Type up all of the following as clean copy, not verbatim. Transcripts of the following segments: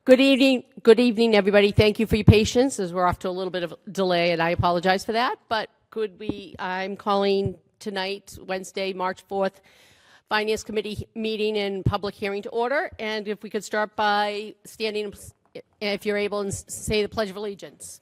Good evening, everybody. Thank you for your patience, as we're off to a little bit of a delay, and I apologize for that. But I'm calling tonight, Wednesday, March 4th, Finance Committee meeting and public hearing to order. And if we could start by standing, if you're able, and say the Pledge of Allegiance.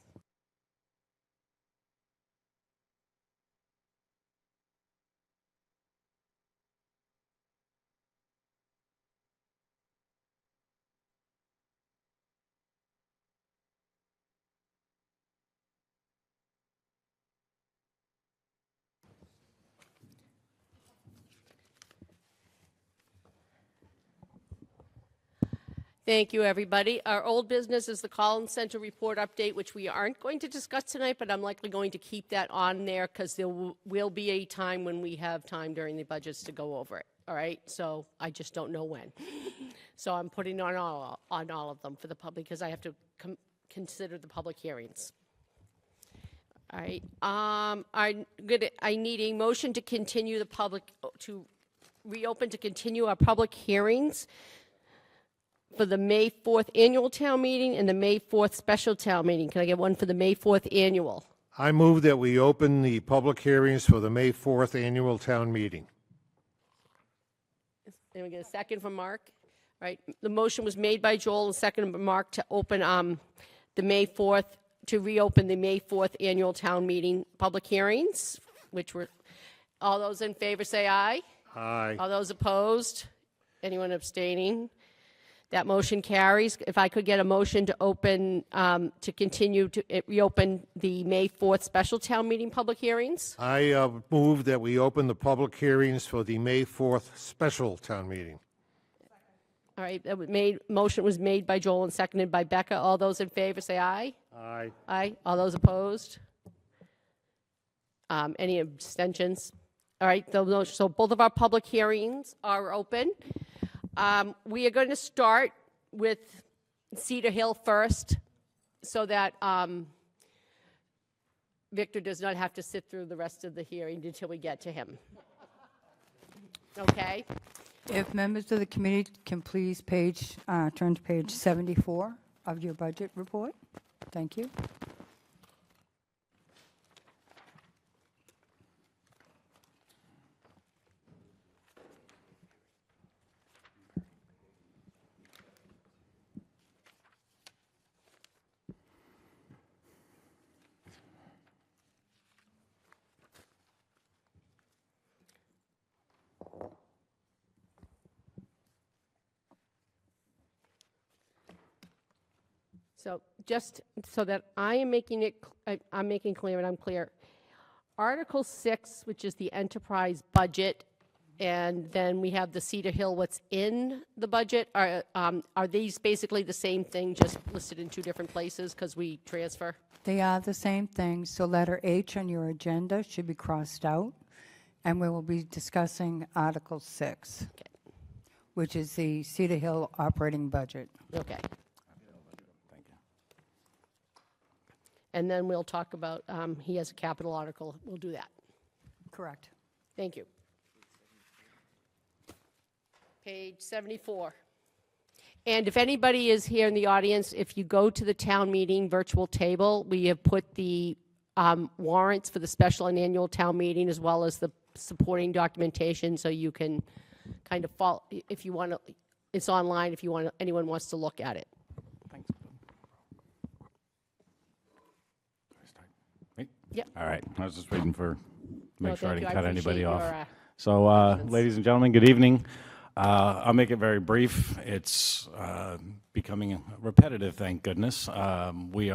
Thank you, everybody. Our old business is the Collins Center report update, which we aren't going to discuss tonight, but I'm likely going to keep that on there because there will be a time when we have time during the budgets to go over it. All right, so I just don't know when. So I'm putting on all of them for the public because I have to consider the public hearings. All right, I need a motion to continue reopen to continue our public hearings for the May 4th annual town meeting and the May 4th special town meeting. Can I get one for the May 4th annual? I move that we open the public hearings for the May 4th annual town meeting. Can we get a second from Mark? All right, the motion was made by Joel and seconded by Mark to open the May 4th, to reopen the May 4th annual town meeting public hearings, which were, all those in favor say aye. Aye. All those opposed? Anyone abstaining? That motion carries. If I could get a motion to open, to continue to reopen the May 4th special town meeting public hearings. I move that we open the public hearings for the May 4th special town meeting. All right, motion was made by Joel and seconded by Becca. All those in favor say aye. Aye. Aye. All those opposed? Any abstentions? All right, so both of our public hearings are open. We are going to start with Cedar Hill first so that Victor does not have to sit through the rest of the hearing until we get to him. Okay? If members of the committee can please turn to page 74 of your budget report. Thank you. So just so that I'm making clear and I'm clear, Article 6, which is the enterprise budget, and then we have the Cedar Hill, what's in the budget, are these basically the same thing, just listed in two different places because we transfer? They are the same thing, so letter H on your agenda should be crossed out, and we will be discussing Article 6, Okay. which is the Cedar Hill operating budget. Okay. And then we'll talk about, he has a capital article. We'll do that. Correct. Thank you. Page 74. And if anybody is here in the audience, if you go to the town meeting virtual table, we have put the warrants for the special and annual town meeting as well as the supporting documentation, so you can kind of follow, if you want to, it's online if you want, anyone wants to look at it. Thanks. Yep. All right. I was just waiting for, No, make sure I thank you. didn't cut anybody appreciate off. your, So, ladies and gentlemen, good evening. I'll make it very brief. It's becoming repetitive, thank goodness. We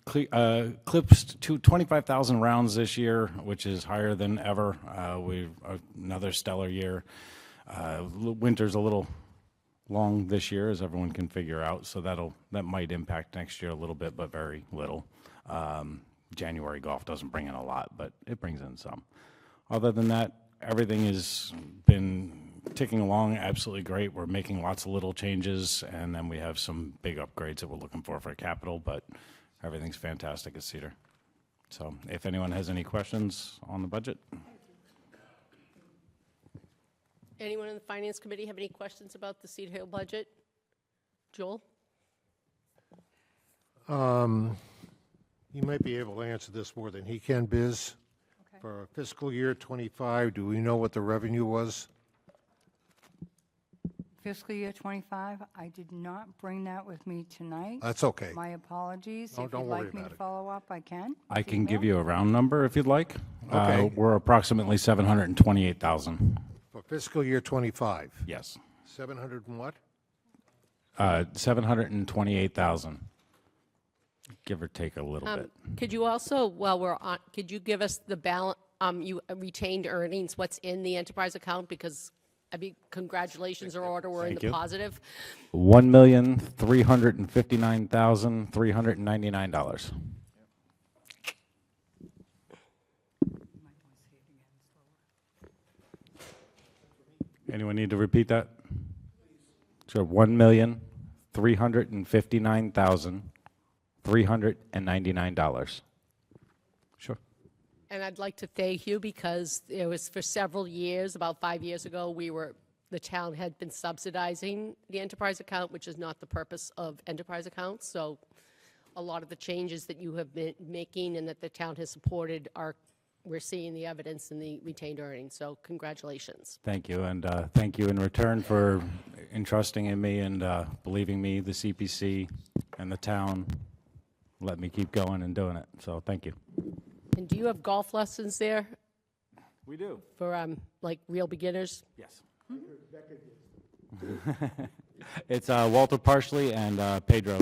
clipped 25,000 rounds this year, which is higher than ever. We've another stellar year. Winter's a little long this year, as everyone can figure out, so that might impact next year a little bit, but very little. January golf doesn't bring in a lot, but it brings in some. Other than that, everything has been ticking along absolutely great. We're making lots of little changes, and then we have some big upgrades that we're looking for capital, but everything's fantastic at Cedar. So if anyone has any questions on the budget. Anyone in the Finance Committee have any questions about the Cedar Hill budget? Joel? You might be able to answer this more than he can, Biz. Okay. For fiscal year '25, do we know what the revenue was? Fiscal year '25, I did not bring that with me tonight. That's okay. My apologies. No, If don't you'd worry like me to about it. follow up, I can. I can give you a round number if you'd like. Okay. We're approximately 728,000. For fiscal year '25, Yes. 700 and what? 728,000. Give or take a little bit. Could you also, while we're on, could you give us the balance, you retained earnings, what's in the enterprise account? Because, I mean, congratulations are order, we're in Thank the you. positive. $1,359,399. Anyone need to repeat that? So $1,359,399. Sure. And I'd like to thank you because it was for several years, about 5 years ago, the town had been subsidizing the enterprise account, which is not the purpose of enterprise accounts. So a lot of the changes that you have been making and that the town has supported we're seeing the evidence in the retained earnings. So congratulations. Thank you, and thank you in return for entrusting in me and believing me, the CPC and the town. Let me keep going and doing it, so thank you. And do you have golf lessons there We do. for like real beginners? Yes. It's Walter Parsley and Pedro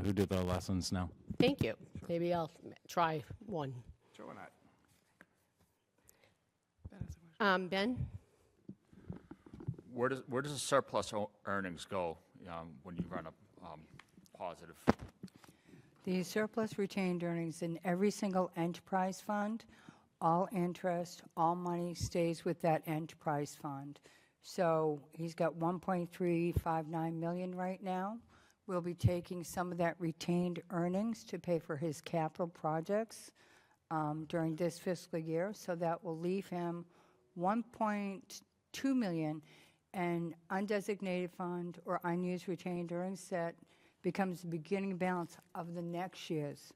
who do the lessons now. Thank you. Maybe I'll try one. Sure, why not? Ben? Where does the surplus earnings go when you run a positive? The surplus retained earnings in every single enterprise fund, all interest, all money stays with that enterprise fund. So he's got 1.359 million right now. We'll be taking some of that retained earnings to pay for his capital projects during this fiscal year. So that will leave him 1.2 million and undesignated fund or unused retained earnings that becomes the beginning balance of the next year's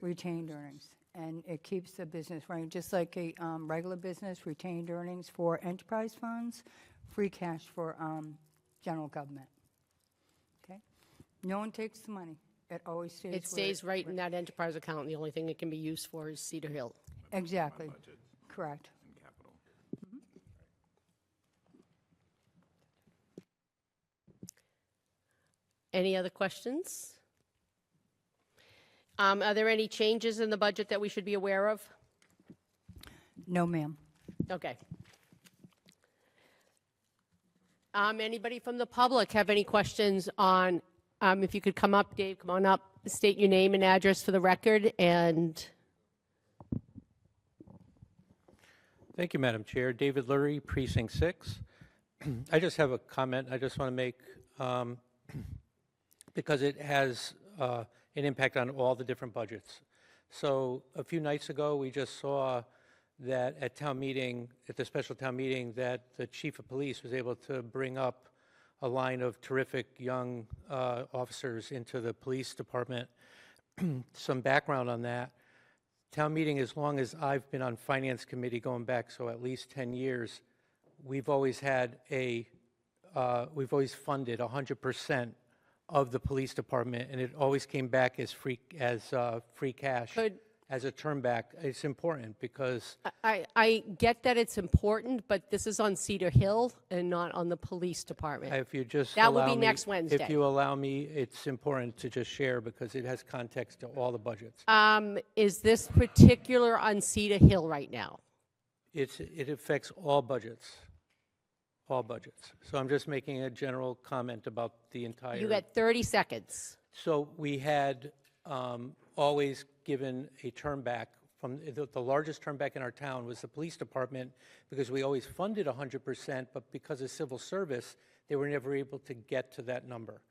retained earnings. And it keeps the business running, just like a regular business, retained earnings for enterprise funds, free cash for general government. Okay? No one takes the money. It always stays. It stays right in that enterprise account, and the only thing it can be used for is Cedar Hill. Exactly. Correct. Any other questions? Are there any changes in the budget that we should be aware of? No, ma'am. Okay. Anybody from the public have any questions on, if you could come up, Dave, come on up, state your name and address for the record, and Thank you, Madam Chair. David Lurie, Precinct 6. I just have a comment I just want to make because it has an impact on all the different budgets. So a few nights ago, we just saw that at town meeting, at the special town meeting, that the chief of police was able to bring up a line of terrific young officers into the police department. Some background on that. Town meeting, as long as I've been on finance committee going back, so at least 10 years, we've always had we've always funded 100% of the police department, and it always came back as free cash, as a turn back. It's important because I get that it's important, but this is on Cedar Hill and not on the police department. if you just That will allow be me- next Wednesday. If you allow me, it's important to just share because it has context to all the budgets. Is this particular on Cedar Hill right now? It affects all budgets. All budgets. So I'm just making a general comment about the entire. You got 30 seconds. So we had always given a turn back from, the largest turn back in our town was the police department because we always funded 100%, but because of civil service, they were never able to get to that number.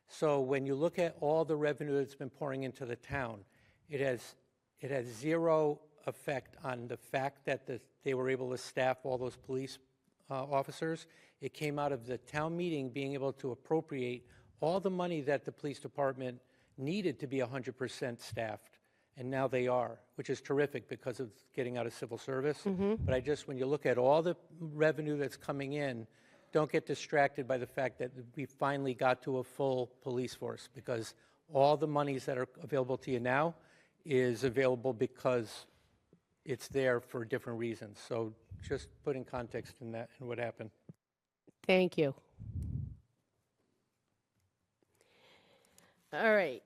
So when you look at all the revenue that's been pouring into the town, it has zero effect on the fact that they were able to staff all those police officers. It came out of the town meeting being able to appropriate all the money that the police department needed to be 100% staffed, and now they are, which is terrific because of getting out of civil service. But I just, when you look at all the revenue that's coming in, don't get distracted by the fact that we finally got to a full police force, because all the monies that are available to you now is available because it's there for different reasons. So just putting context in that and what happened. Thank you. All right.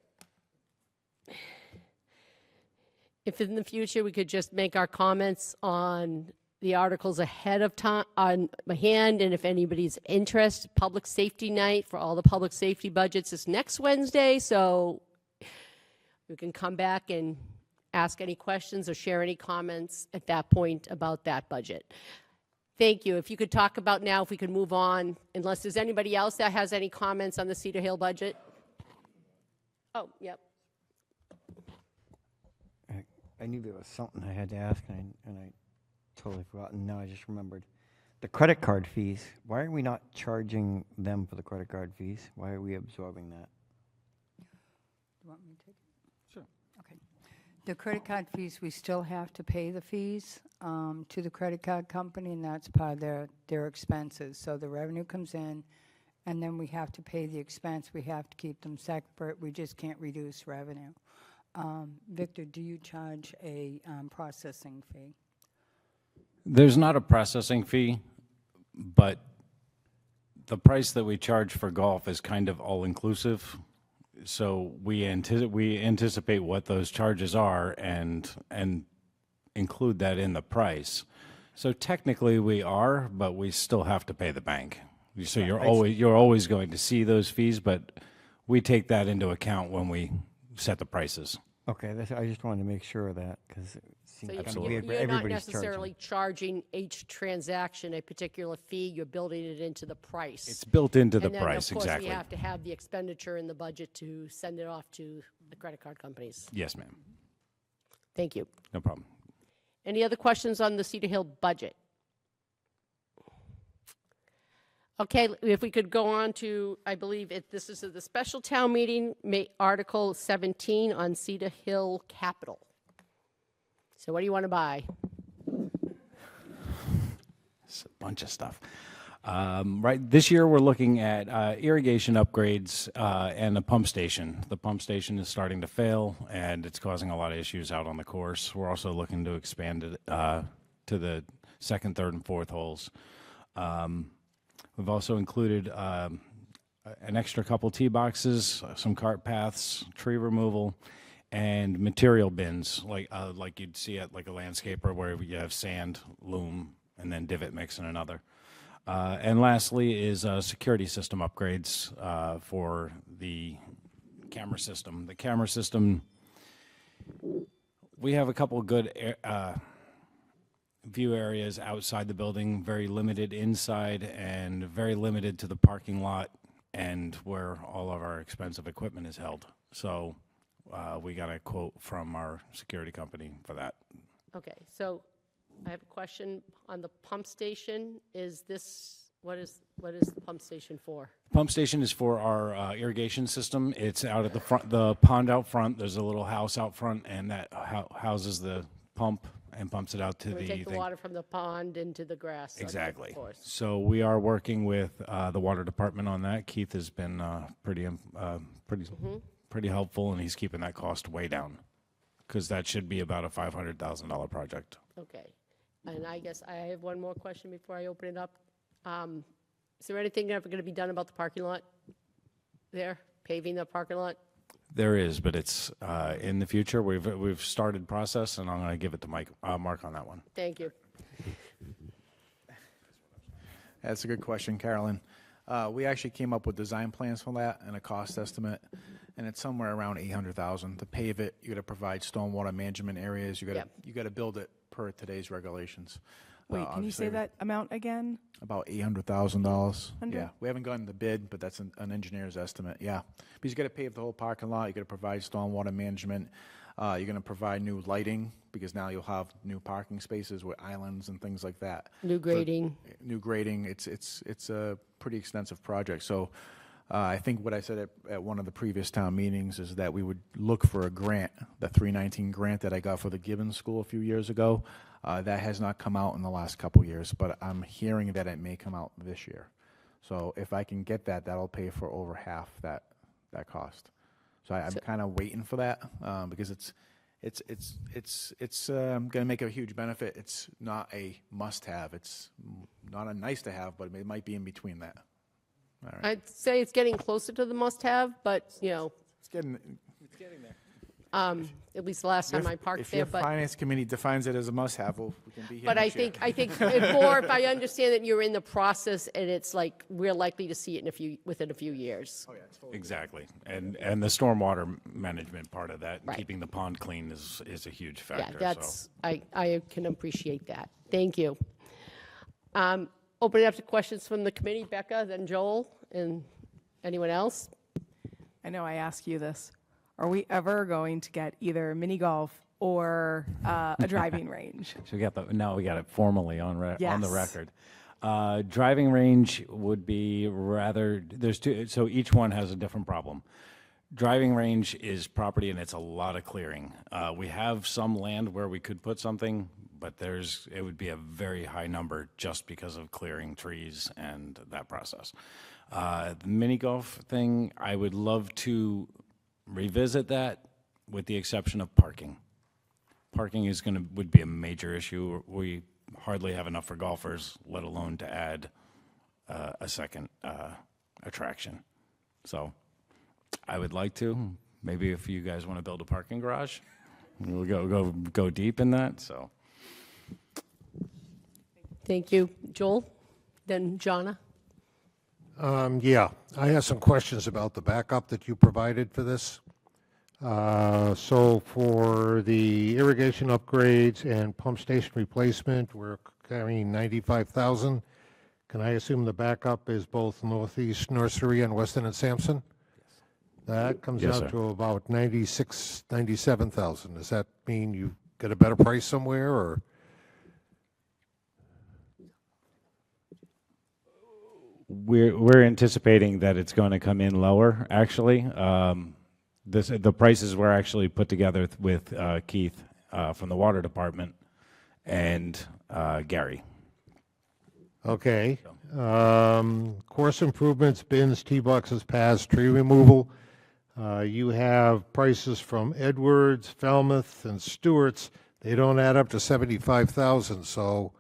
If in the future we could just make our comments on the articles ahead of time on hand, and if anybody's interested, public safety night for all the public safety budgets is next Wednesday, so we can come back and ask any questions or share any comments at that point about that budget. Thank you. If you could talk about now, if we could move on, unless there's anybody else that has any comments on the Cedar Hill budget. Oh, yep. I knew there was something I had to ask, and I totally forgotten. Now I just remembered. The credit card fees. Why are we not charging them for the credit card fees? Why are we absorbing that? You want me to take it? Sure. Okay. The credit card fees, we still have to pay the fees to the credit card company, and that's part of their expenses. So the revenue comes in, and then we have to pay the expense. We have to keep them separate. We just can't reduce revenue. Victor, do you charge a processing fee? There's not a processing fee, but the price that we charge for golf is kind of all-inclusive. So we anticipate what those charges are and include that in the price. So technically we are, but we still have to pay the bank. So you're always going to see those fees, but we take that into account when we set the prices. Okay, I just wanted to make sure of that, because it So seems you- kind of weird, but you're not everybody's necessarily charging each transaction a particular fee, you're building it into the price. It's built into the And then, price, of course, exactly. we have to have the expenditure in the budget to send it off to the credit card companies. Yes, ma'am. Thank you. No problem. Any other questions on the Cedar Hill budget? Okay, if we could go on to, I believe this is the special town meeting, Article 17 on Cedar Hill Capital. So what do you want to buy? It's a bunch of stuff. Right, this year we're looking at irrigation upgrades and a pump station. The pump station is starting to fail, and it's causing a lot of issues out on the course. We're also looking to expand it to the second, third, and fourth holes. We've also included an extra couple tee boxes, some cart paths, tree removal, and material bins, like you'd see at like a landscaper where you have sand, loam, and then divot mix in another. And lastly is security system upgrades for the camera system. The camera system, we have a couple of good view areas outside the building, very limited inside, and very limited to the parking lot and where all of our expensive equipment is held. So we got a quote from our security company for that. Okay, so I have a question on the pump station. What is the pump station for? Pump station is for our irrigation system. It's out at the front, the pond out front. There's a little house out front, and that houses the pump and pumps it out to We the take the thing. water from the pond into the grass. on the Exactly. course. So we are working with the water department on that. Keith has been pretty helpful, and he's keeping that cost way down, because that should be about a $500,000 project. Okay, and I guess I have one more question before I open it up. Is there anything ever going to be done about the parking lot there, paving the parking lot? There is, but it's in the future. We've started process, and I'm going to give it to Mark on that one. Thank you. That's a good question, Carolyn. We actually came up with design plans for that and a cost estimate, and it's somewhere around $800,000 to pave it. You got to provide stormwater management areas. You got to build it per today's regulations. Wait, can you say that amount again? About $800,000. Under? Yeah, we haven't gotten the bid, but that's an engineer's estimate. Yeah, because you got to pave the whole parking lot. You got to provide stormwater management. You're going to provide new lighting, because now you'll have new parking spaces with islands and things like that. New grading. New grading. It's a pretty extensive project. So I think what I said at one of the previous town meetings is that we would look for a grant, the 319 grant that I got for the Gibbons School a few years ago. That has not come out in the last couple years, but I'm hearing that it may come out this year. So if I can get that, that'll pay for over half that cost. So I'm kind of waiting for that because it's going to make a huge benefit. It's not a must-have. It's not a nice-to-have, but it might be in between that. All right. I'd say it's getting closer to the must-have, but, you know, It's getting there. at least the last time I parked If there, your but. finance committee defines it as a must-have, well, we can be here But I next year. think if more, if I understand that you're in the process and it's like, we're likely to see it within a few years. Oh, yeah, totally. Exactly. And the stormwater management part of that, Right. keeping the pond clean is a huge Yeah, factor. that's, I can appreciate that. Thank you. Open it up to questions from the committee, Becca, then Joel, and anyone else? I know I ask you this. Are we ever going to get either mini golf or a driving range? So now we got it formally on the Yes. record. Driving range would be there's two, so each one has a different problem. Driving range is property and it's a lot of clearing. We have some land where we could put something, but it would be a very high number just because of clearing trees and that process. The mini golf thing, I would love to revisit that with the exception of parking. Parking would be a major issue. We hardly have enough for golfers, let alone to add a second attraction. So I would like to. Maybe if you guys want to build a parking garage, we'll go deep in that. So Thank you. Joel, then Jonna. Yeah, I have some questions about the backup that you provided for this. So for the irrigation upgrades and pump station replacement, we're carrying 95,000. Can I assume the backup is both Northeast Nursery and Weston and Sampson? That comes Yes, out sir. to about 97,000. Does that mean you get a better price somewhere, or? we're anticipating that it's going to come in lower. Actually, the prices were actually put together with Keith from the water department and Gary. Okay. Course improvements, bins, tee boxes, paths, tree removal. You have prices from Edwards, Falmouth, and Stewart's. They don't add up to 75,000. So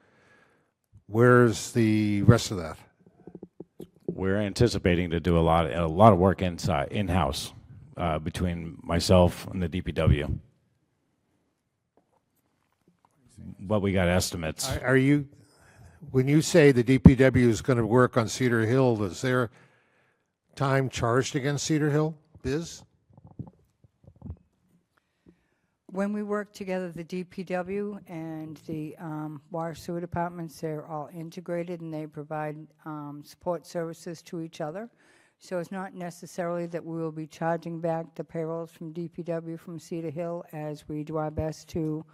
where's the rest of that? We're anticipating to do a lot of work in-house between myself and the DPW. But we got estimates. Are you, when you say the DPW is going to work on Cedar Hill, is there time charged against Cedar Hill, Biz? When we work together, the DPW and the water sewer departments, they're all integrated and they provide support services to each other. So it's not necessarily that we will be charging back the payrolls from DPW from Cedar Hill, as we do our best to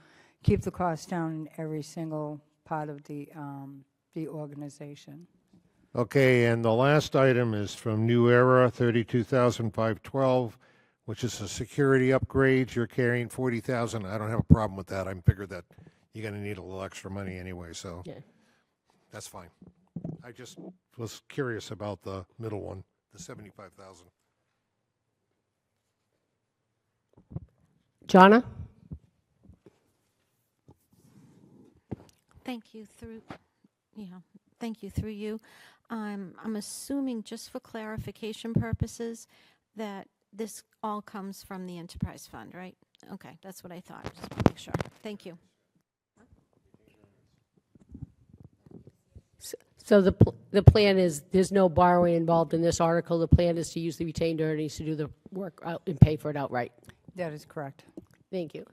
keep the costs down in every single part of the organization. Okay, and the last item is from New Era, 32,512, which is a security upgrade. You're carrying 40,000. I don't have a problem with that. I figured that you're going to need a little extra money anyway, so Yeah. that's fine. I just was curious about the middle one, the 75,000. Jonna? Thank you through you. I'm assuming, just for clarification purposes, that this all comes from the enterprise fund, right? Okay, that's what I thought. Just want to make sure. Thank you. So the plan is, there's no borrowing involved in this article. The plan is to use the retained earnings to do the work out and pay for it outright. That is correct. Thank you.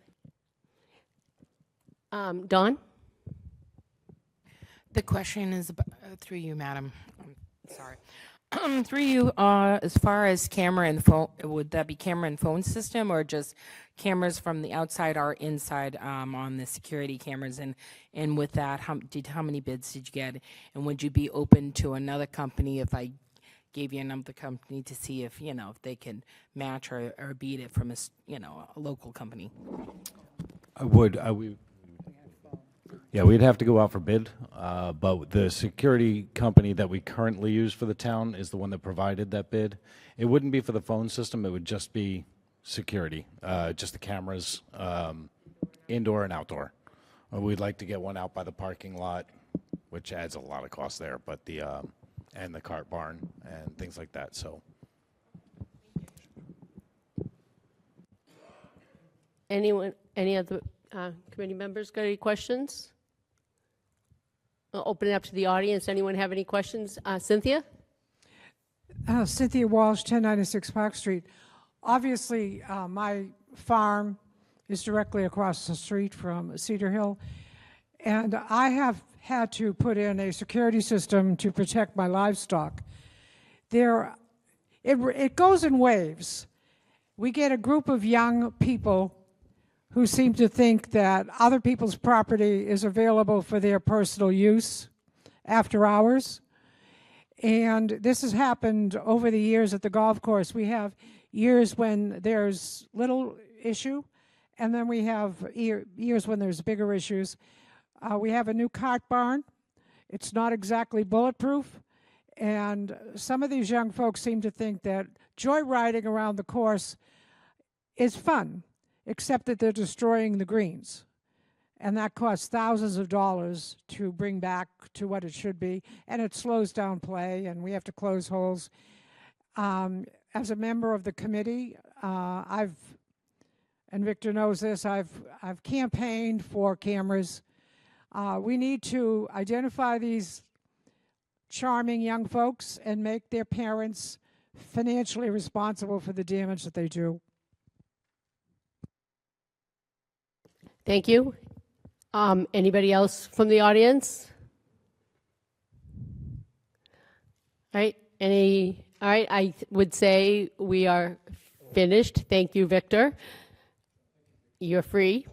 Don? The question is through you, madam. Sorry. Through you, as far as camera and phone, would that be camera and phone system, or just cameras from the outside or inside on the security cameras? And with that, how many bids did you get? And would you be open to another company if I gave you another company to see if, if they could match or beat it from a local company. Yeah, we'd have to go out for bid, but the security company that we currently use for the town is the one that provided that bid. It wouldn't be for the phone system, it would just be security, just the cameras, indoor and outdoor. We'd like to get one out by the parking lot, which adds a lot of cost there, but and the cart barn and things like that, so. Any other committee members got any questions? I'll open it up to the audience. Anyone have any questions? Cynthia? Cynthia Walsh, 1096 Park Street. Obviously, my farm is directly across the street from Cedar Hill, and I have had to put in a security system to protect my livestock. It goes in waves. We get a group of young people who seem to think that other people's property is available for their personal use after hours. And this has happened over the years at the golf course. We have years when there's little issue, and then we have years when there's bigger issues. We have a new cart barn. It's not exactly bulletproof, and some of these young folks seem to think that joyriding around the course is fun, except that they're destroying the greens. And that costs thousands of dollars to bring back to what it should be, and it slows down play, and we have to close holes. As a member of the committee, and Victor knows this, I've campaigned for cameras. We need to identify these charming young folks and make their parents financially responsible for the damage that they do. Thank you. Anybody else from the audience? All right. All right. I would say we are finished. Thank you, Victor. You're free.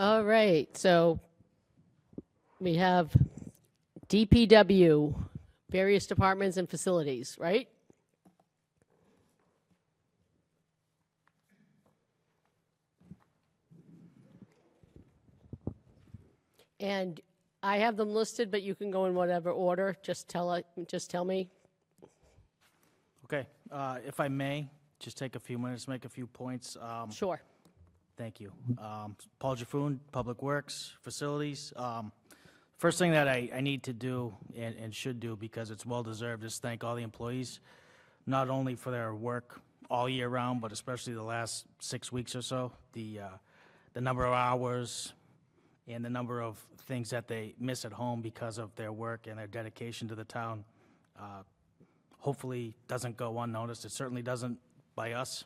All right, so we have DPW, various departments and facilities, right? And I have them listed, but you can go in whatever order. Just tell me. Okay, if I may, just take a few minutes to make a few points. Sure. Thank you. Paul Jaffoon, Public Works, Facilities. First thing that I need to do and should do, because it's well-deserved, is thank all the employees, not only for their work all year round, but especially the last 6 weeks or so. The number of hours and the number of things that they miss at home because of their work and their dedication to the town hopefully doesn't go unnoticed. It certainly doesn't by us.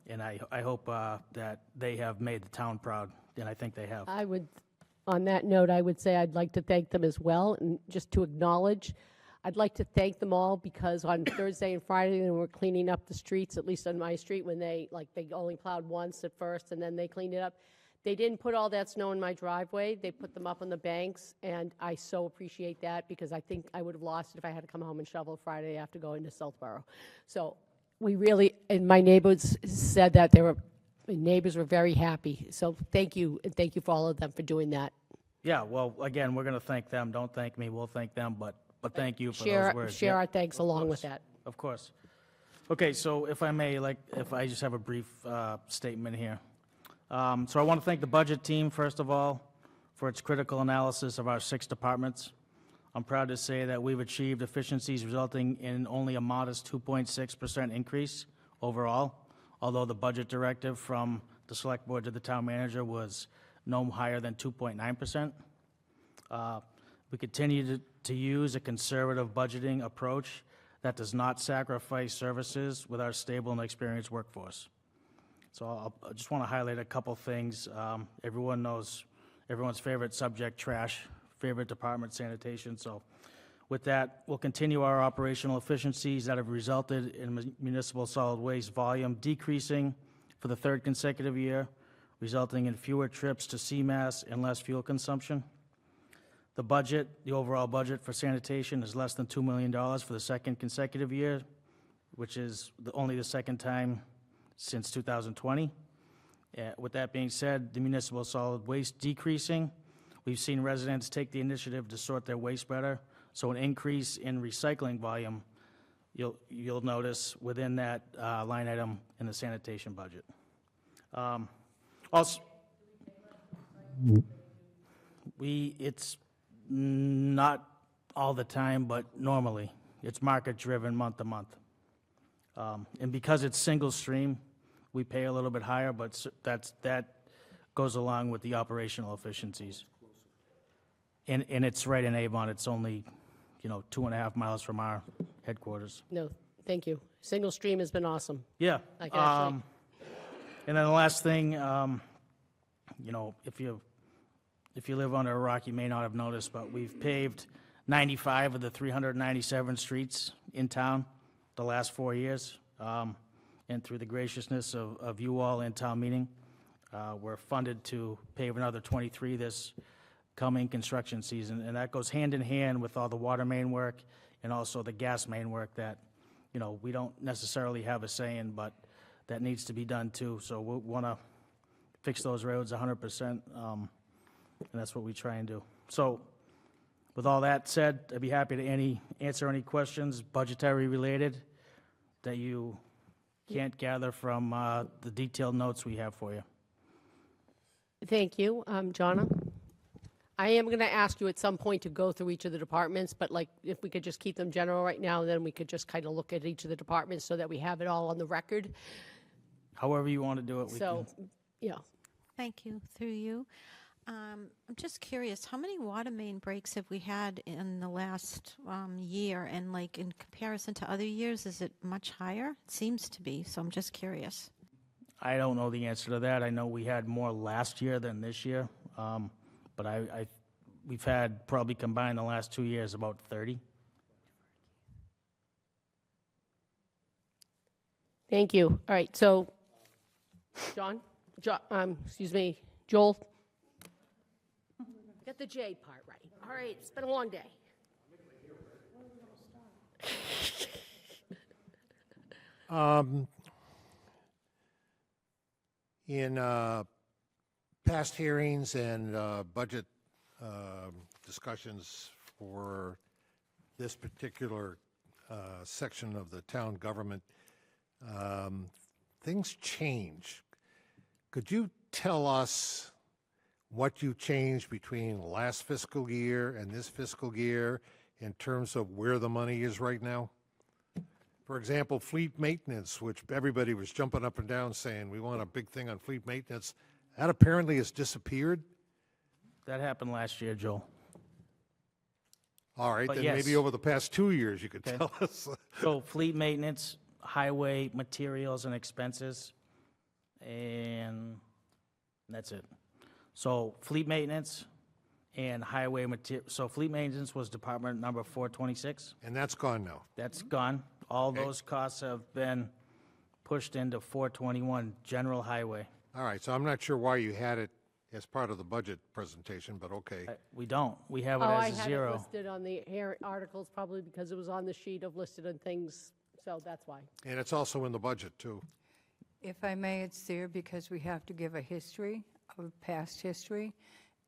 And I hope that they have made the town proud, and I think they have. On that note, I would say I'd like to thank them as well, and just to acknowledge, I'd like to thank them all because on Thursday and Friday, when we were cleaning up the streets, at least on my street, when they only plowed once at first, and then they cleaned it up. They didn't put all that snow in my driveway. They put them up on the banks, and I so appreciate that because I think I would have lost it if I had to come home and shovel Friday after going to Southborough. So we really, and my neighbors said that my neighbors were very happy. So thank you, and thank you for all of them for doing that. Yeah, well, again, we're going to thank them. Don't thank me. We'll thank them, but thank you for Share those words. Share Yeah, our thanks along with that. Of course. Okay, so if I may, if I just have a brief statement here. So I want to thank the budget team, first of all, for its critical analysis of our 6 departments. I'm proud to say that we've achieved efficiencies resulting in only a modest 2.6% increase overall, although the budget directive from the select board to the town manager was no higher than 2.9%. We continue to use a conservative budgeting approach that does not sacrifice services with our stable and experienced workforce. So I just want to highlight a couple things. Everyone knows everyone's favorite subject, trash, favorite department, sanitation. So with that, we'll continue our operational efficiencies that have resulted in municipal solid waste volume decreasing for the third consecutive year, resulting in fewer trips to CMAS and less fuel consumption. The budget, the overall budget for sanitation is less than $2 million for the second consecutive year, which is only the second time since 2020. With that being said, the municipal solid waste decreasing. We've seen residents take the initiative to sort their waste better, so an increase in recycling volume you'll notice within that line item in the sanitation budget. Also, it's not all the time, but normally. It's market-driven month to month. And because it's single stream, we pay a little bit higher, but that goes along with the operational efficiencies. And it's right in Avon. It's only, 2.5 miles from our headquarters. No, thank you. Single stream has been awesome. Yeah. I can actually- And then the last thing, if you live under a rock, you may not have noticed, but we've paved 95 of the 397 streets in town the last 4 years. And through the graciousness of you all in town meeting, we're funded to pave another 23 this coming construction season. And that goes hand in hand with all the water main work and also the gas main work that, we don't necessarily have a say in, but that needs to be done too. So we'll want to fix those roads 100%, and that's what we try and do. So with all that said, I'd be happy to answer any questions budgetary related that you can't gather from the detailed notes we have for you. Thank you. Jonna? I am going to ask you at some point to go through each of the departments, but if we could just keep them general right now, then we could just kind of look at each of the departments so that we have it all on the record. However you want to do it, we can. Yeah. Thank you, through you. I'm just curious, how many water main breaks have we had in the last year? And in comparison to other years, is it much higher? It seems to be, so I'm just curious. I don't know the answer to that. I know we had more last year than this year, but we've had probably combined the last 2 years about 30. Thank you. All right, so, Joel? Get the J part right. All right, it's been a long day. In past hearings and budget discussions for this particular section of the town government, things change. Could you tell us what you changed between last fiscal year and this fiscal year in terms of where the money is right now? For example, fleet maintenance, which everybody was jumping up and down saying, we want a big thing on fleet maintenance. That apparently has disappeared. That happened last year, Joel. All right, But then yes. maybe over the past 2 years you could Okay. tell us. So fleet maintenance, highway materials and expenses, and that's it. So fleet maintenance and highway material. So fleet maintenance was department number 426. And that's gone now. That's gone. All those costs have been pushed into 421, general highway. All right, so I'm not sure why you had it as part of the budget presentation, but okay. We don't. We have it I as a had it zero. listed on the articles probably because it was on the sheet of listed and things, so that's why. And it's also in the budget, too. If I may, it's there because we have to give a history of past history.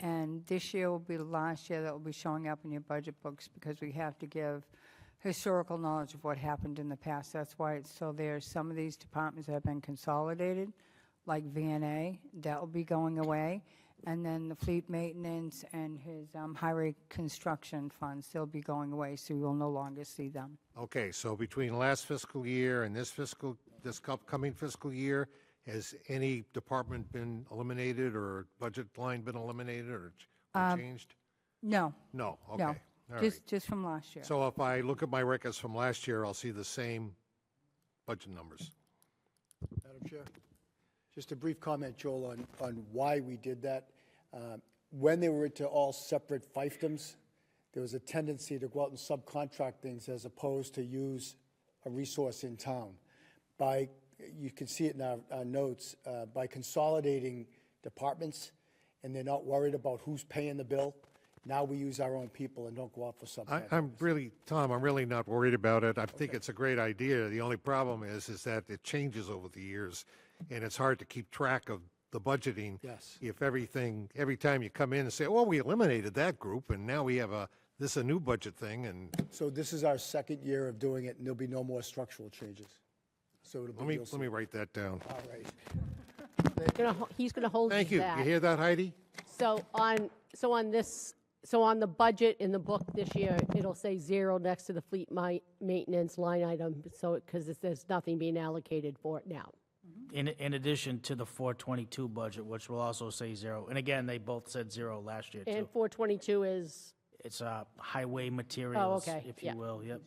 And this year will be the last year that will be showing up in your budget books because we have to give historical knowledge of what happened in the past. That's why it's still there. Some of these departments have been consolidated, like VNA, that will be going away. And then the fleet maintenance and his highway construction funds, they'll be going away, so you will no longer see them. Okay, so between last fiscal year and this upcoming fiscal year, has any department been eliminated or budget line been eliminated or changed? No, No, okay. no, All right. just from last year. So if I look at my records from last year, I'll see the same budget numbers. Madam Chair, just a brief comment, Joel, on why we did that. when they were into all separate fiefdoms, there was a tendency to go out and subcontract things as opposed to use a resource in town. You can see it in our notes, by consolidating departments, and they're not worried about who's paying the bill. Now we use our own people and don't go out for subcontractors. Tom, I'm really not worried about it. I think it's a great idea. The only problem is that it changes over the years, and it's hard to keep track of the budgeting. Yes. If every time you come in and say, well, we eliminated that group, and now we have a new budget thing, and So this is our second year of doing it, and there'll be no more structural changes. So it'll be, let me write that down. all right. He's going to hold Thank you. that. You hear that, Heidi? So on the budget in the book this year, it'll say 0 next to the fleet maintenance line item, so, because there's nothing being allocated for it now. In addition to the 422 budget, which will also say 0. And again, they both said 0 last year, And too. 422 is, It's highway materials, okay, if yeah. you will, yep.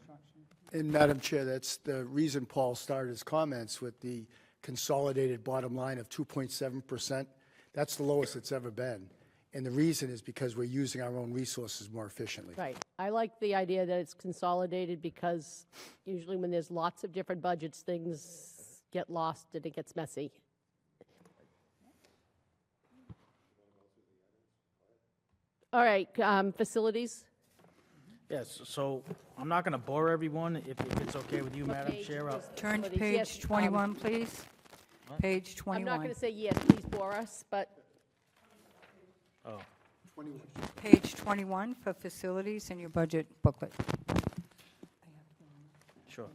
And Madam Chair, that's the reason Paul started his comments with the consolidated bottom line of 2.7%. That's the lowest it's ever been. And the reason is because we're using our own resources more efficiently. right. I like the idea that it's consolidated, because usually when there's lots of different budgets, things get lost and it gets messy. All right, facilities? Yes, so I'm not going to bore everyone, if it's okay with you, Madam page Chair. was- Turn to Facilities, yes, page 21, please. Page I'm 21. not going to say yes, please bore us, but Oh, Page 21 for facilities in your budget booklet. sure.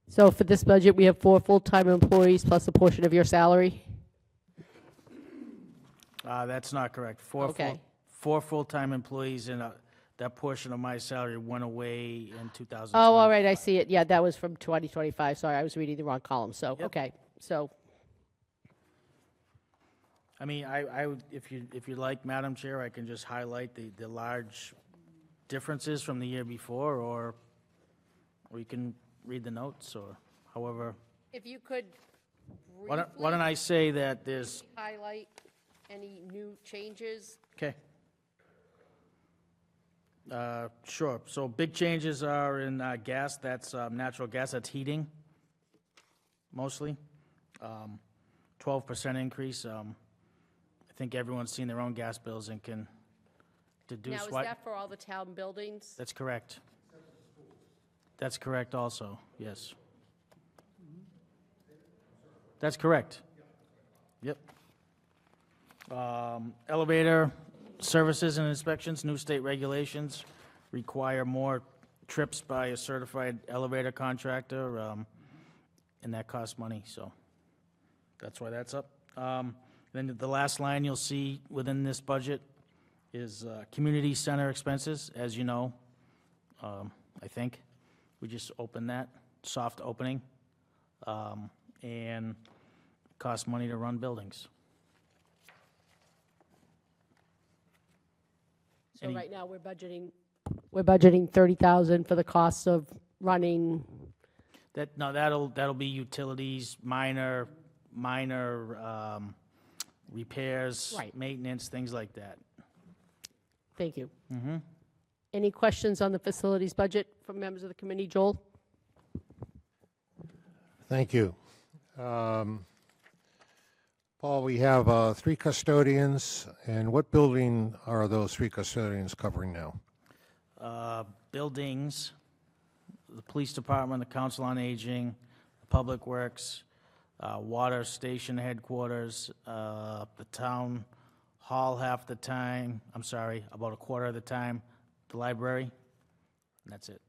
so for this budget, we have 4 full-time employees plus a portion of your salary? That's not correct. Okay. Four full-time employees, and that portion of my salary went away in 2020. Oh, all right, I see it. Yeah, that was from 2025. Sorry, I was reading the wrong column. So, Yep. okay. So, I mean, I would, if you'd like, Madam Chair, I can just highlight the large differences from the year before, or you can read the notes, or however. if you could Why don't briefly I say that there's, highlight any new changes? okay. Sure. So big changes are in gas, that's natural gas, that's heating, mostly. 12% increase. I think everyone's seen their own gas bills and can deduce Now, is what. that for all the town buildings? That's correct. That's correct also, yes. That's correct. Yep. Elevator services and inspections, new state regulations require more trips by a certified elevator contractor, and that costs money, so that's why that's up. Then the last line you'll see within this budget is community center expenses, as you know, I think. We just opened that, soft opening, and costs money to run buildings. So Any- right now, we're budgeting 30,000 for the costs of running. That'll be utilities, minor repairs, Right. maintenance, things like that. Thank you. Any questions on the facilities budget from members of the committee? Joel? Thank you. Paul, we have 3 custodians, and what building are those 3 custodians covering now? Buildings, the police department, the council on aging, public works, water station headquarters, the town hall half the time, about a quarter of the time, the library, and that's it.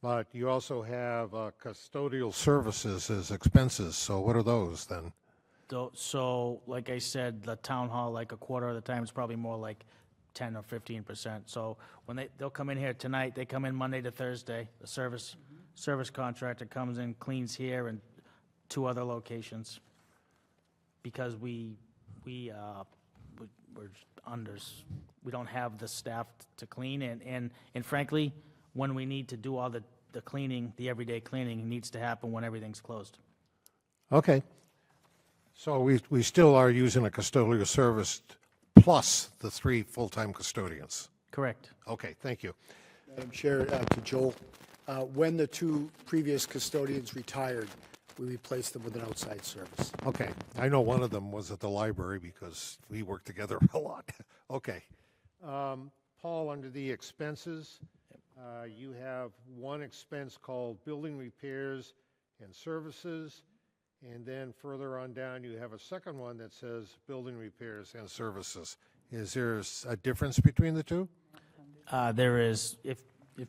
But you also have custodial services as expenses, so what are those then? So, like I said, the town hall, like a quarter of the time, it's probably more like 10 or 15%. So when they'll come in here tonight, they come in Monday to Thursday. The service contractor comes in, cleans here and 2 other locations. Because we're we don't have the staff to clean, and frankly, when we need to do all the cleaning, the everyday cleaning needs to happen when everything's closed. Okay. So we still are using a custodial service plus the 3 full-time custodians? Correct. Okay, thank you. Madam Chair, to Joel, when the 2 previous custodians retired, we replaced them with an outside service. Okay, I know one of them was at the library because we worked together a lot. Okay. Paul, under the expenses, you have one expense called building repairs and services, and then further on down, you have a second one that says building repairs and services. Is there a difference between the 2? There is, if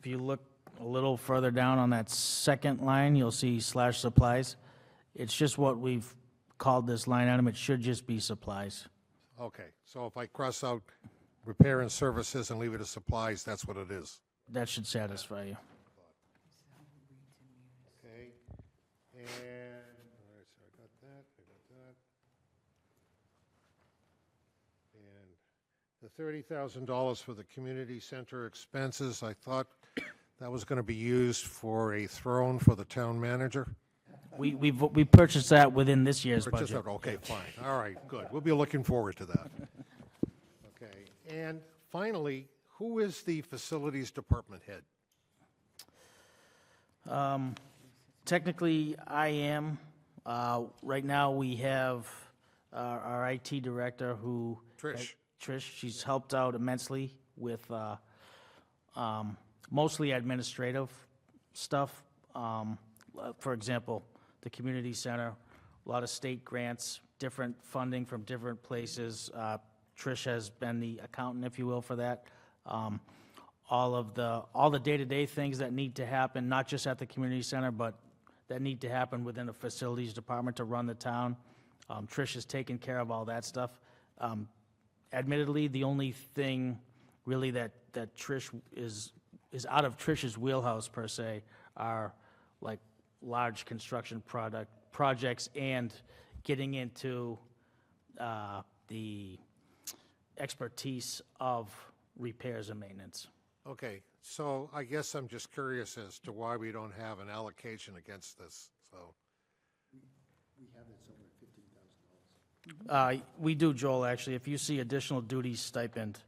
you look a little further down on that second line, you'll see /supplies. It's just what we've called this line item. It should just be supplies. Okay, so if I cross out repair and services and leave it as supplies, that's what it is. That should satisfy you. Okay, and, all right, so I got that. And the $30,000 for the community center expenses, I thought that was going to be used for a throne for the town manager? We purchased that within this year's Purchase- budget. Okay, fine, all right, good. We'll be looking forward to that. Okay, and finally, who is the facilities department head? Technically, I am. Right now, we have our IT director who... Trish. Trish, she's helped out immensely with mostly administrative stuff. For example, the community center, a lot of state grants, different funding from different places. Trish has been the accountant, if you will, for that. All the day-to-day things that need to happen, not just at the community center, but that need to happen within the facilities department to run the town. Trish has taken care of all that stuff. Admittedly, the only thing really that Trish is out of Trish's wheelhouse per se are like large construction projects and getting into the expertise of repairs and maintenance. Okay, so I guess I'm just curious as to why we don't have an allocation against this, so. We have it somewhere at $15,000. We do, Joel, actually. If you see additional duties stipend,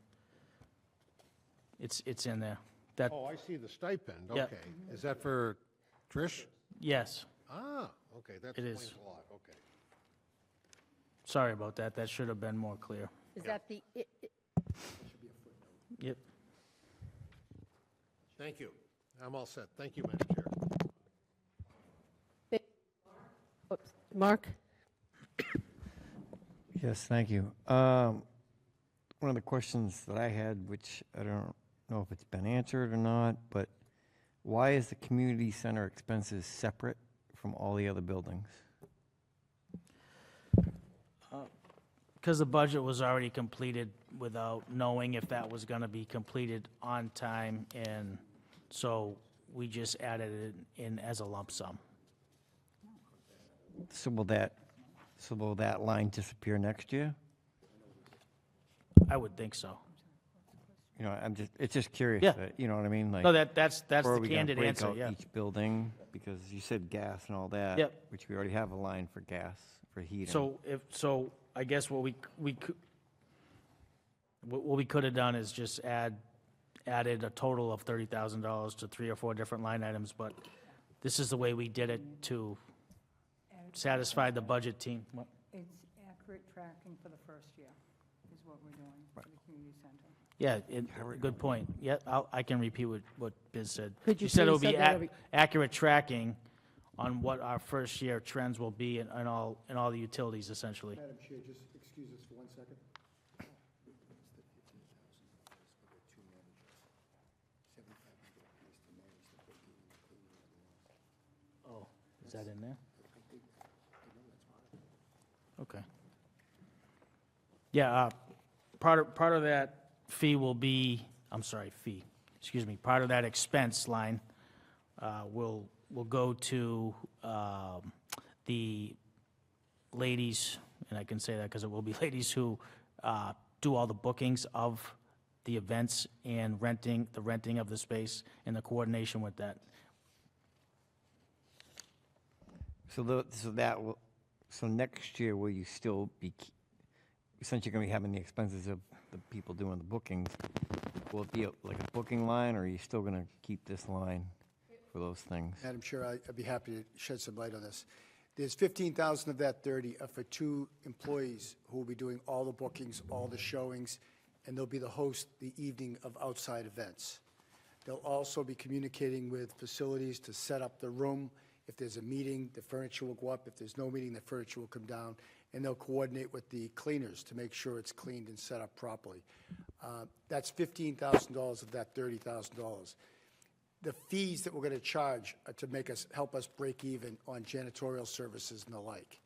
it's in there. That, Oh, I see the stipend, Yeah. okay. Is that for Trish? yes, Ah, okay, that It explains is. a lot, okay. sorry about that. That should have been more clear. Is that the, Yep. Thank you. I'm all set. Thank you, Madam Chair. oops, Mark? Yes, thank you. One of the questions that I had, which I don't know if it's been answered or not, but why is the community center expenses separate from all the other buildings? Because the budget was already completed without knowing if that was going to be completed on time, and so we just added it in as a lump sum. So will that line disappear next year? I would think so. You know, it's just curious. Yeah. You know what I mean? Like, No, that's where the are we gonna candid break answer, out yeah. each building? Because you said gas and all that. Yep. Which we already have a line for gas, for heating. So I guess what we could have done is just added a total of $30,000 to 3 or 4 different line items, but this is the way we did it to satisfy the budget team. What? It's accurate tracking for the first year, is what we're doing for the community center. Yeah, good point. Yeah, I can repeat what Biz said. Could you She said it please would be send that every- accurate tracking on what our first year trends will be in all the utilities, essentially. Madam Chair, just excuse us for 1 second. Oh, is that in there? Okay. Yeah, part of that fee will be, I'm sorry, fee, excuse me, part of that expense line will go to the ladies, and I can say that because it will be ladies who do all the bookings of the events and the renting of the space and the coordination with that. So next year, will you still be, since you're going to be having the expenses of the people doing the bookings, will it be like a booking line, or are you still going to keep this line for those things? Madam Chair, I'd be happy to shed some light on this. There's 15,000 of that 30 are for 2 employees who will be doing all the bookings, all the showings, and they'll be the host the evening of outside events. They'll also be communicating with facilities to set up the room. If there's a meeting, the furniture will go up. If there's no meeting, the furniture will come down. And they'll coordinate with the cleaners to make sure it's cleaned and set up properly. That's $15,000 of that $30,000. The fees that we're going to charge are to help us break even on janitorial services and the like.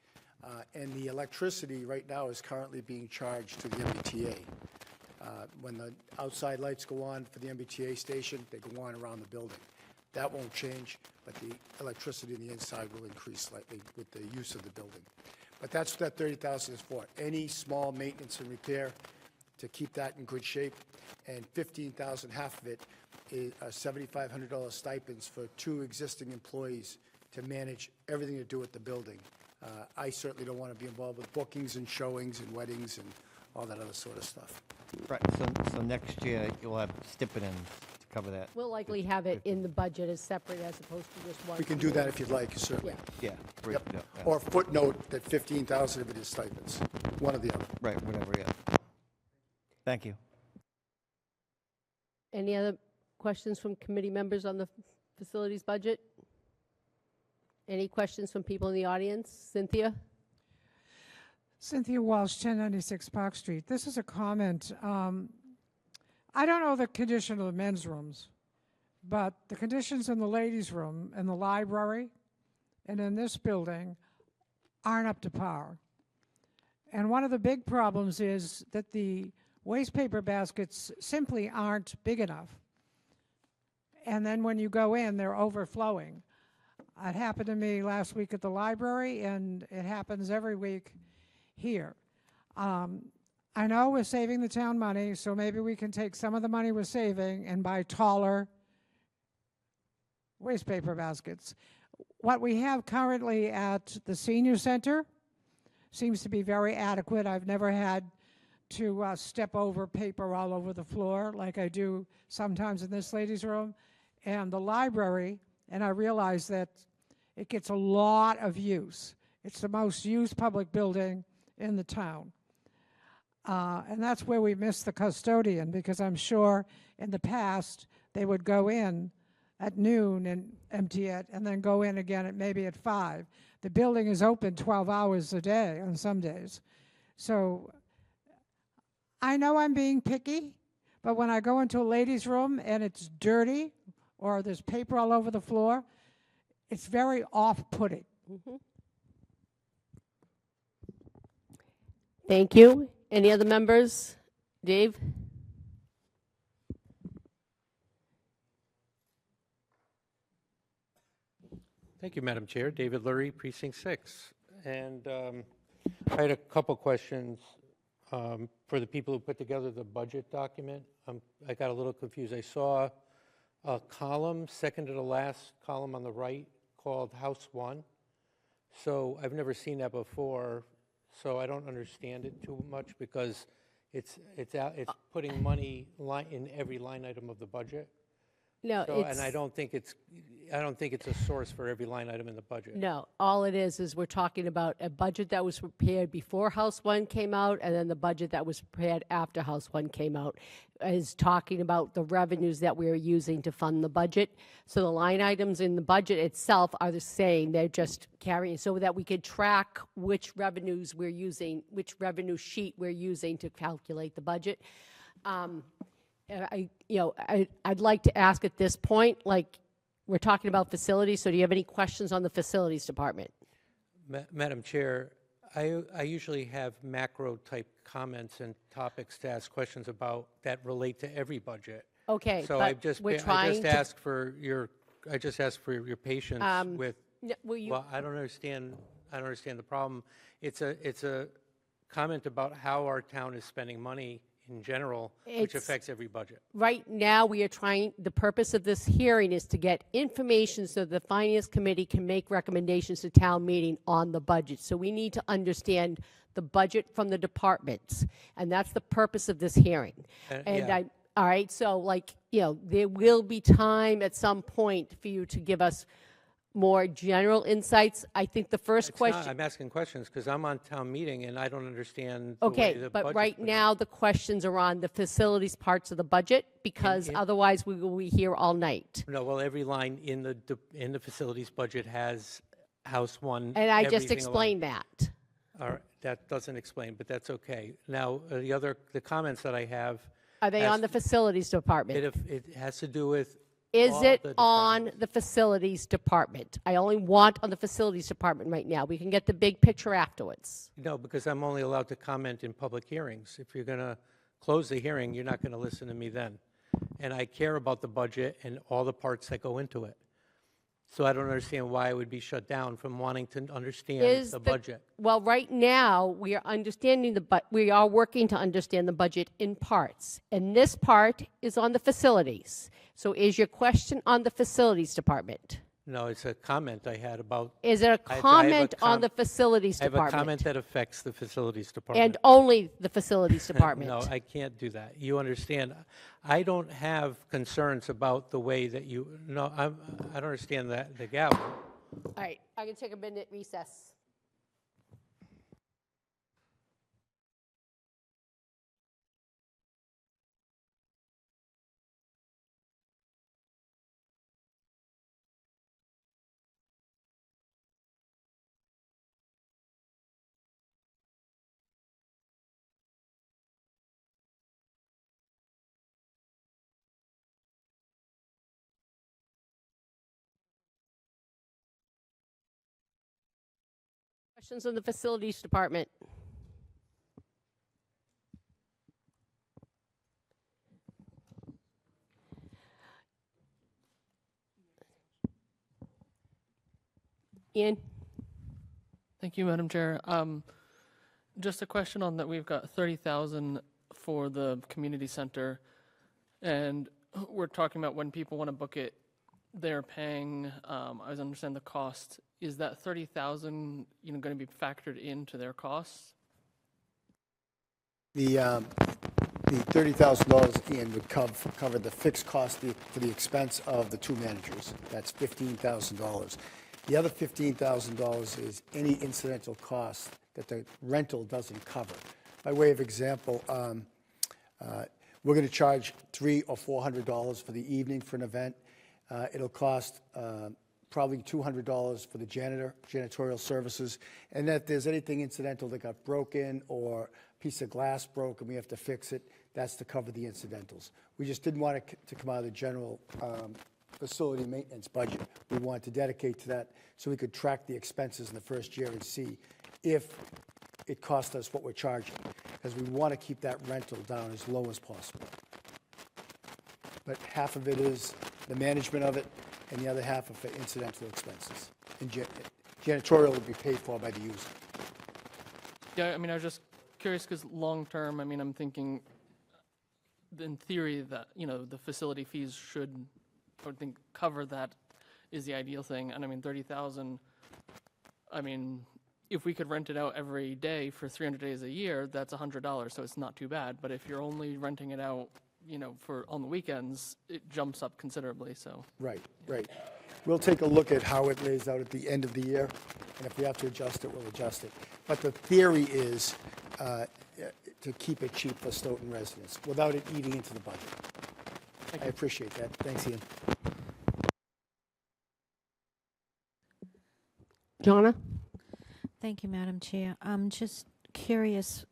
And the electricity right now is currently being charged to the MBTA. When the outside lights go on for the MBTA station, they go on around the building. That won't change, but the electricity in the inside will increase slightly with the use of the building. But that's what that 30,000 is for. Any small maintenance and repair to keep that in good shape, and 15,000, half of it, is $7,500 stipends for 2 existing employees to manage everything to do with the building. I certainly don't want to be involved with bookings and showings and weddings and all that other sort of stuff. Right, so next year, you'll have stipends to cover that. We'll likely have it in the budget as separate as opposed to just one. We can do that if you'd like, certainly. Yeah. break Yep. it up, yeah. Or footnote that 15,000 of it is stipends, one or the other. Right, whatever, yeah. Thank you. Any other questions from committee members on the facilities budget? Any questions from people in the audience? Cynthia? Cynthia Walsh, 1096 Park Street. This is a comment. I don't know the condition of the men's rooms, but the conditions in the ladies' room and the library and in this building aren't up to par. And one of the big problems is that the waste paper baskets simply aren't big enough. And then when you go in, they're overflowing. It happened to me last week at the library, and it happens every week here. I know we're saving the town money, so maybe we can take some of the money we're saving and buy taller waste paper baskets. What we have currently at the senior center seems to be very adequate. I've never had to step over paper all over the floor like I do sometimes in this ladies' room. And the library, and I realize that it gets a lot of use. It's the most used public building in the town. And that's where we miss the custodian, because I'm sure in the past they would go in at noon and empty it and then go in again at maybe at 5. The building is open 12 hours a day on some days. So I know I'm being picky, but when I go into a ladies' room and it's dirty or there's paper all over the floor, it's very off-putting. Thank you. Any other members? Dave? Thank you, Madam Chair. David Lurie, Precinct 6. And I had a couple questions for the people who put together the budget document. I got a little confused. I saw a column, second to the last column on the right, called House 1. So I've never seen that before, so I don't understand it too much, because it's putting money in every line item of the budget. No, So, it's... and I don't think it's a source for every line item in the budget. No, all it is we're talking about a budget that was prepared before House 1 came out, and then the budget that was prepared after House 1 came out is talking about the revenues that we're using to fund the budget. So the line items in the budget itself are the same. They're just carrying, so that we could track which revenues we're using, which revenue sheet we're using to calculate the budget. I'd like to ask at this point, like, we're talking about facilities, so do you have any questions on the facilities department? Madam Chair, I usually have macro-type comments and topics to ask questions about that relate to every budget. Okay, So but we're I trying just to- asked for your, I just asked for your patience with, Will you, well, I don't understand the problem. It's a comment about how our town is spending money in general, which It's- affects every budget. right now, we are trying, the purpose of this hearing is to get information so the Finance Committee can make recommendations to town meeting on the budget. So we need to understand the budget from the departments, and that's the purpose of this hearing. And yeah. all right, so like, there will be time at some point for you to give us more general insights. I think the first It's not- question. I'm asking questions because I'm on town meeting and I don't understand the way Okay, the but budget's right put now, the questions are on the facilities parts of the budget, because otherwise we will be here all night. No, well, every line in the facilities budget has House 1. And I every just single line. explained that. All right, that doesn't explain, but that's okay. Now, the comments that I have. Are they has- on the facilities department? It has to do with. Is all it the on departments. the facilities department? I only want on the facilities department right now. We can get the big picture afterwards. No, because I'm only allowed to comment in public hearings. If you're going to close the hearing, you're not going to listen to me then. And I care about the budget and all the parts that go into it. So I don't understand why I would be shut down from wanting to understand Is the budget. Well, right now, we are understanding we are working to understand the budget in parts. And this part is on the facilities. So is your question on the facilities department? No, it's a comment I had about. Is it a I have comment on com- the facilities I have a comment department? that affects the facilities department. And only the facilities department? No, I can't do that. You understand, I don't have concerns about the way that you, no, I don't understand the gavel. All right, I can take a minute recess. Questions on the facilities department? Ian? Thank you, Madam Chair. Just a question on that. We've got 30,000 for the community center, and we're talking about when people want to book it, they're paying. I understand the cost. Is that 30,000, going to be factored into their costs? The $30,000, Ian, would cover the fixed cost for the expense of the two managers. That's $15,000. The other $15,000 is any incidental cost that the rental doesn't cover. By way of example, we're going to charge $300 or $400 for the evening for an event. It'll cost probably $200 for the janitorial services, and if there's anything incidental that got broken or a piece of glass broke and we have to fix it, that's to cover the incidentals. We just didn't want it to come out of the general facility maintenance budget. We wanted to dedicate to that so we could track the expenses in the first year and see if it cost us what we're charging, because we want to keep that rental down as low as possible. But half of it is the management of it, and the other half are for incidental expenses. And janitorial will be paid for by the user. Yeah, I was just curious because long term, I'm thinking in theory that, the facility fees should, I would think, cover that is the ideal thing. And 30,000, if we could rent it out every day for 300 days a year, that's $100, so it's not too bad. But if you're only renting it out, for on the weekends, it jumps up considerably, so. Right. We'll take a look at how it lays out at the end of the year, and if we have to adjust it, we'll adjust it. But the theory is to keep it cheap for Stoughton residents without it eating into the budget. I appreciate that. Thanks, Ian. Jonna? Thank you, Madam Chair. I'm just curious.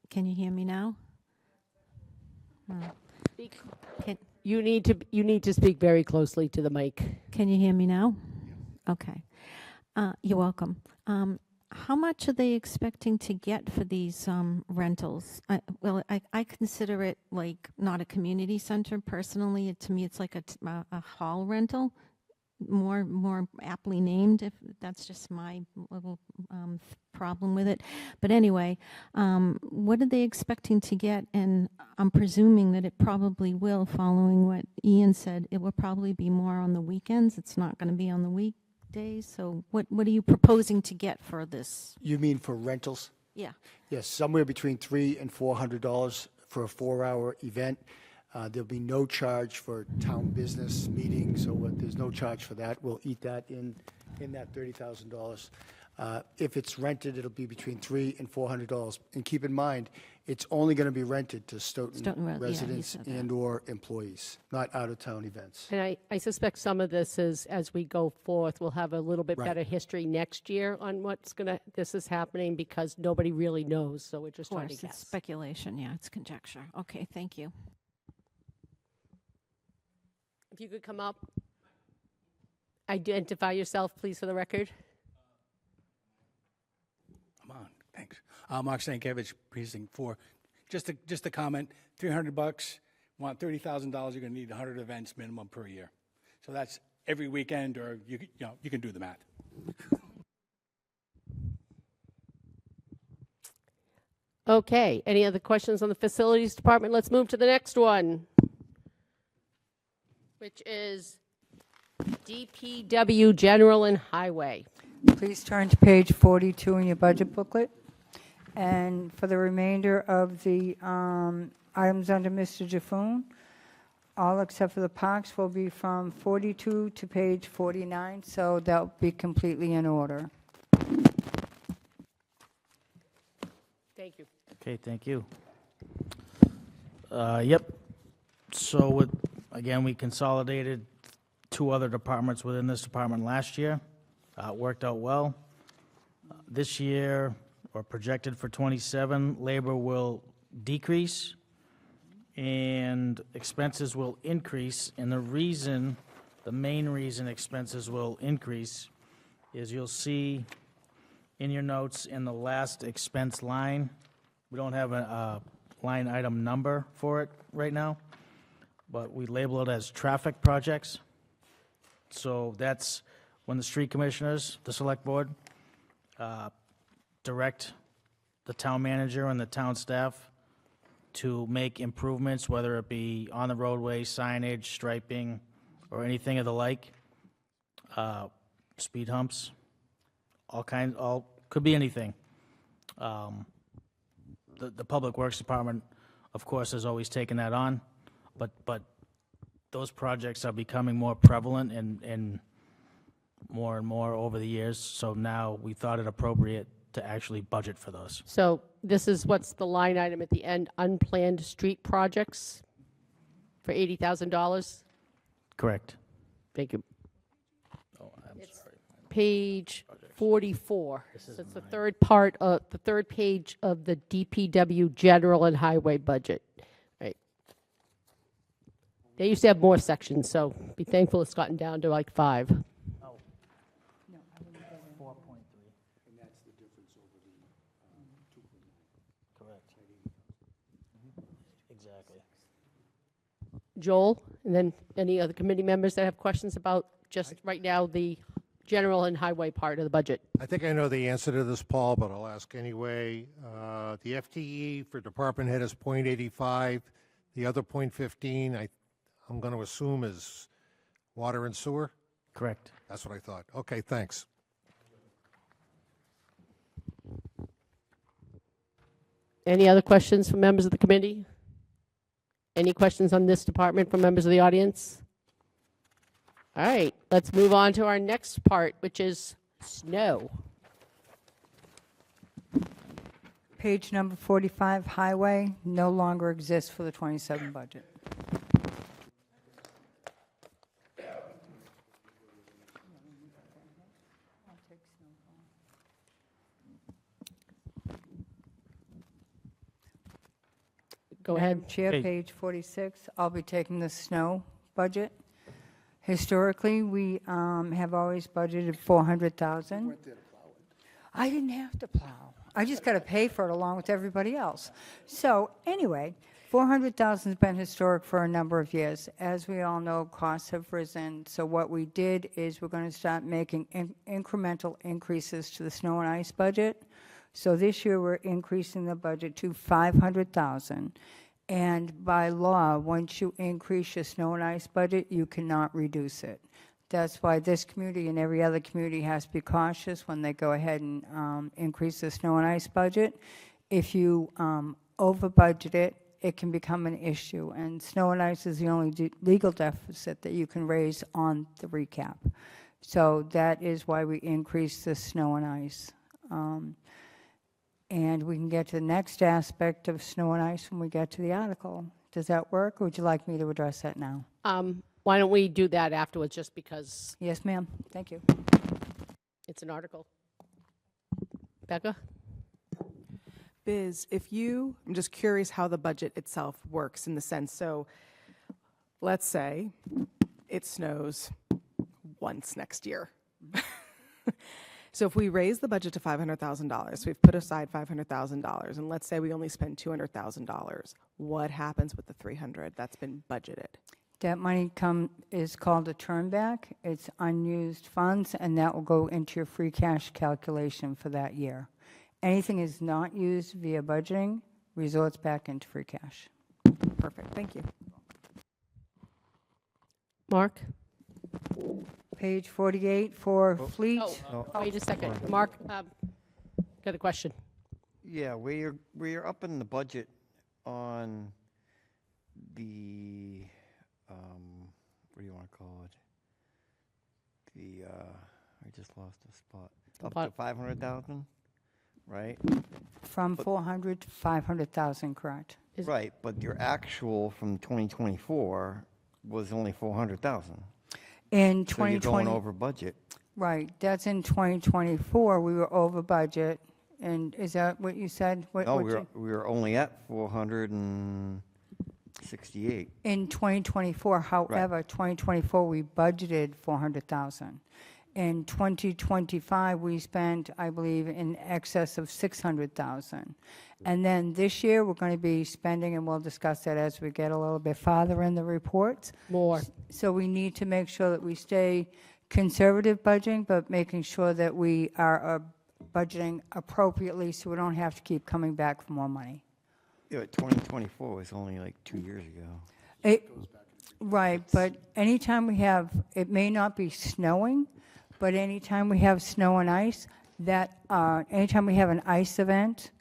Can you hear me now? Speak. You need to speak very closely to the mic. Can you hear me now? Okay. You're welcome. How much are they expecting to get for these rentals? I consider it like not a community center personally. To me, it's like a hall rental, more aptly named. If that's just my little problem with it. But anyway, what are they expecting to get? And I'm presuming that it probably will, following what Ian said, it will probably be more on the weekends. It's not going to be on the weekdays. So what are you proposing to get for this? You mean for rentals? Yeah. Yes, somewhere between $300 and $400 for a 4-hour event. There'll be no charge for town business meetings, so there's no charge for that. We'll eat that in that $30,000. If it's rented, it'll be between $300 and $400. And keep in mind, it's only going to be rented to Stoughton residents and/or employees, not out-of-town events. And I suspect some of this is, as we go forth, we'll have a little bit Right. better history next year on this is happening, because nobody really knows, so we're just Of trying to course, it's guess. speculation. Yeah, it's conjecture. Okay, thank you. If you could come up, identify yourself, please, for the record. I'm on, thanks. Mark Stankiewicz, Precinct 4. Just a comment, $300, want $30,000, you're gonna need 100 events minimum per year. So that's every weekend, or you can do the math. Okay, any other questions on the facilities department? Let's move to the next one, which is DPW General and Highway. Please turn to page 42 in your budget booklet. And for the remainder of the items under Mr. Jaffoon, all except for the parks will be from 42 to page 49, so that'll be completely in order. Thank you. Okay, thank you. Yep. So again, we consolidated 2 other departments within this department last year. It worked out well. This year, or projected for 27, labor will decrease and expenses will increase. And the main reason expenses will increase is you'll see in your notes in the last expense line, we don't have a line item number for it right now, but we label it as traffic projects. So that's when the street commissioners, the select board, direct the town manager and the town staff to make improvements, whether it be on the roadway, signage, striping, or anything of the like. Speed humps, could be anything. The Public Works Department, of course, has always taken that on, but those projects are becoming more prevalent and more over the years, so now we thought it appropriate to actually budget for those. So this is what's the line item at the end, unplanned street projects for $80,000? Correct. Thank you. Oh, I'm sorry. Page 44. So it's the third part of the third page of the DPW General and Highway budget. Right. They used to have more sections, so be thankful it's gotten down to like 5. 4.3. And that's the difference over the 2.9. Correct. Exactly. Joel, and then any other committee members that have questions about just right now the general and highway part of the budget? I think I know the answer to this, Paul, but I'll ask anyway. The FTE for department head is .85. The other .15, I'm going to assume is water and sewer? Correct. That's what I thought. Okay, thanks. Any other questions from members of the committee? Any questions on this department from members of the audience? All right, let's move on to our next part, which is snow. Page number 45, highway, no longer exists for the 27 budget. Go ahead. Madam Chair, Hey. page 46, I'll be taking the snow budget. Historically, we have always budgeted 400,000. I didn't have to plow. I just got to pay for it along with everybody else. So anyway, 400,000 has been historic for a number of years. As we all know, costs have risen. So what we did is we're going to start making incremental increases to the snow and ice budget. So this year we're increasing the budget to 500,000. And by law, once you increase your snow and ice budget, you cannot reduce it. That's why this community and every other community has to be cautious when they go ahead and increase the snow and ice budget. If you over budget it, it can become an issue. And snow and ice is the only legal deficit that you can raise on the recap. So that is why we increased the snow and ice. And we can get to the next aspect of snow and ice when we get to the article. Does that work, or would you like me to address that now? Why don't we do that afterwards, just because Yes, ma'am. Thank you. it's an article. Becca? Biz, I'm just curious how the budget itself works in the sense, so let's say it snows once next year. So if we raise the budget to $500,000, we've put aside $500,000, and let's say we only spend $200,000, what happens with the $300 that's been budgeted? That money is called a turnback. It's unused funds, and that will go into your free cash calculation for that year. Anything is not used via budgeting resorts back into free cash. Perfect, thank you. Mark? Page 48 for fleet. Wait a second. Mark, got a question. Yeah, where you're up in the budget on the, what do you want to call it? I just lost a spot. Up to 500,000, right? From 400 to 500,000, correct? Right, but your actual from 2024 was only 400,000. In So you're 2020, going over budget. right, that's in 2024, we were over budget, and is that what you said? No, we were only at 468. In 2024, however, 2024, we budgeted 400,000. In 2025, we spent, I believe, in excess of 600,000. And then this year, we're going to be spending, and we'll discuss that as we get a little bit farther in the reports. More. So we need to make sure that we stay conservative budgeting, but making sure that we are budgeting appropriately so we don't have to keep coming back for more money. Yeah, but 2024 was only like 2 years ago. Right, but anytime we have, it may not be snowing, but anytime we have snow and ice, anytime we have an ice event,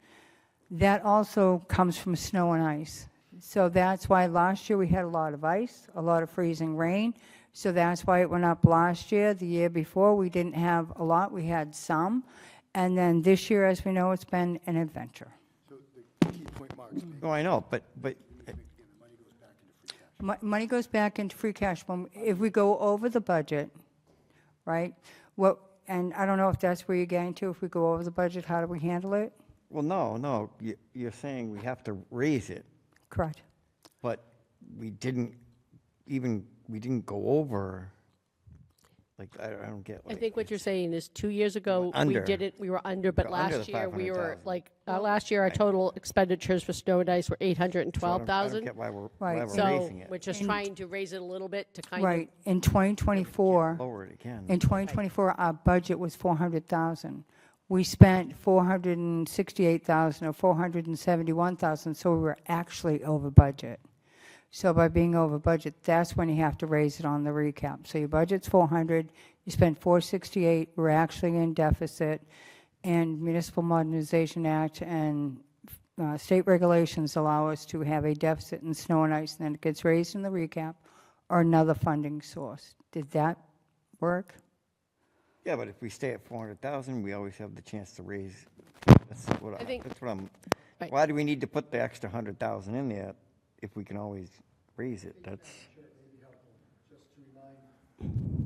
that also comes from snow and ice. So that's why last year we had a lot of ice, a lot of freezing rain. So that's why it went up last year. The year before, we didn't have a lot, we had some. And then this year, as we know, it's been an adventure. So the key point, Mark, Oh, I know, but Money goes back into free cash. If we go over the budget, right? And I don't know if that's where you're getting to. If we go over the budget, how do we handle it? well, no, you're saying we have to raise it, Correct. but we didn't go over. Like, I don't get. I think what you're saying is 2 years ago, we Under. did it, we were under, but We're under last the year, we were 500,000. like, last year, our total expenditures for snow and ice were I don't 812,000. get why we're Right. So raising it. we're just trying to raise it a little bit to kind of. Right. In 2024, Lower it again. in 2024, our budget was 400,000. We spent 468,000 or 471,000, so we were actually over budget. So by being over budget, that's when you have to raise it on the recap. So your budget's 400, you spent 468, we're actually in deficit, and Municipal Modernization Act and state regulations allow us to have a deficit in snow and ice, and then it gets raised in the recap or another funding source. Did that work? Yeah, but if we stay at 400,000, we always have the chance to raise. That's what I'm. Right. Why do we need to put the extra 100,000 in there if we can always raise it? That's.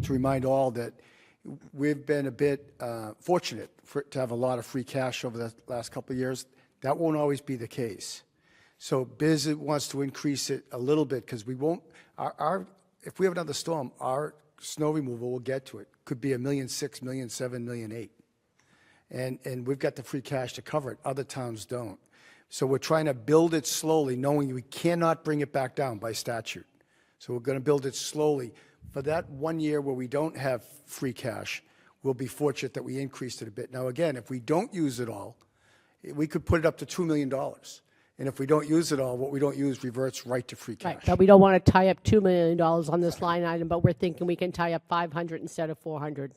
to remind all that we've been a bit fortunate to have a lot of free cash over the last couple of years. That won't always be the case. So Biz wants to increase it a little bit because we won't, if we have another storm, our snow removal, we'll get to it, could be $1.6 million, $1.7 million, $1.8 million. And we've got the free cash to cover it. Other towns don't. So we're trying to build it slowly, knowing we cannot bring it back down by statute. So we're going to build it slowly. For that 1 year where we don't have free cash, we'll be fortunate that we increased it a bit. Now, again, if we don't use it all, we could put it up to $2 million. And if we don't use it all, what we don't use reverts right to free cash. Right, but we don't want to tie up $2 million on this line item, but we're thinking we can tie up 500 instead of 400.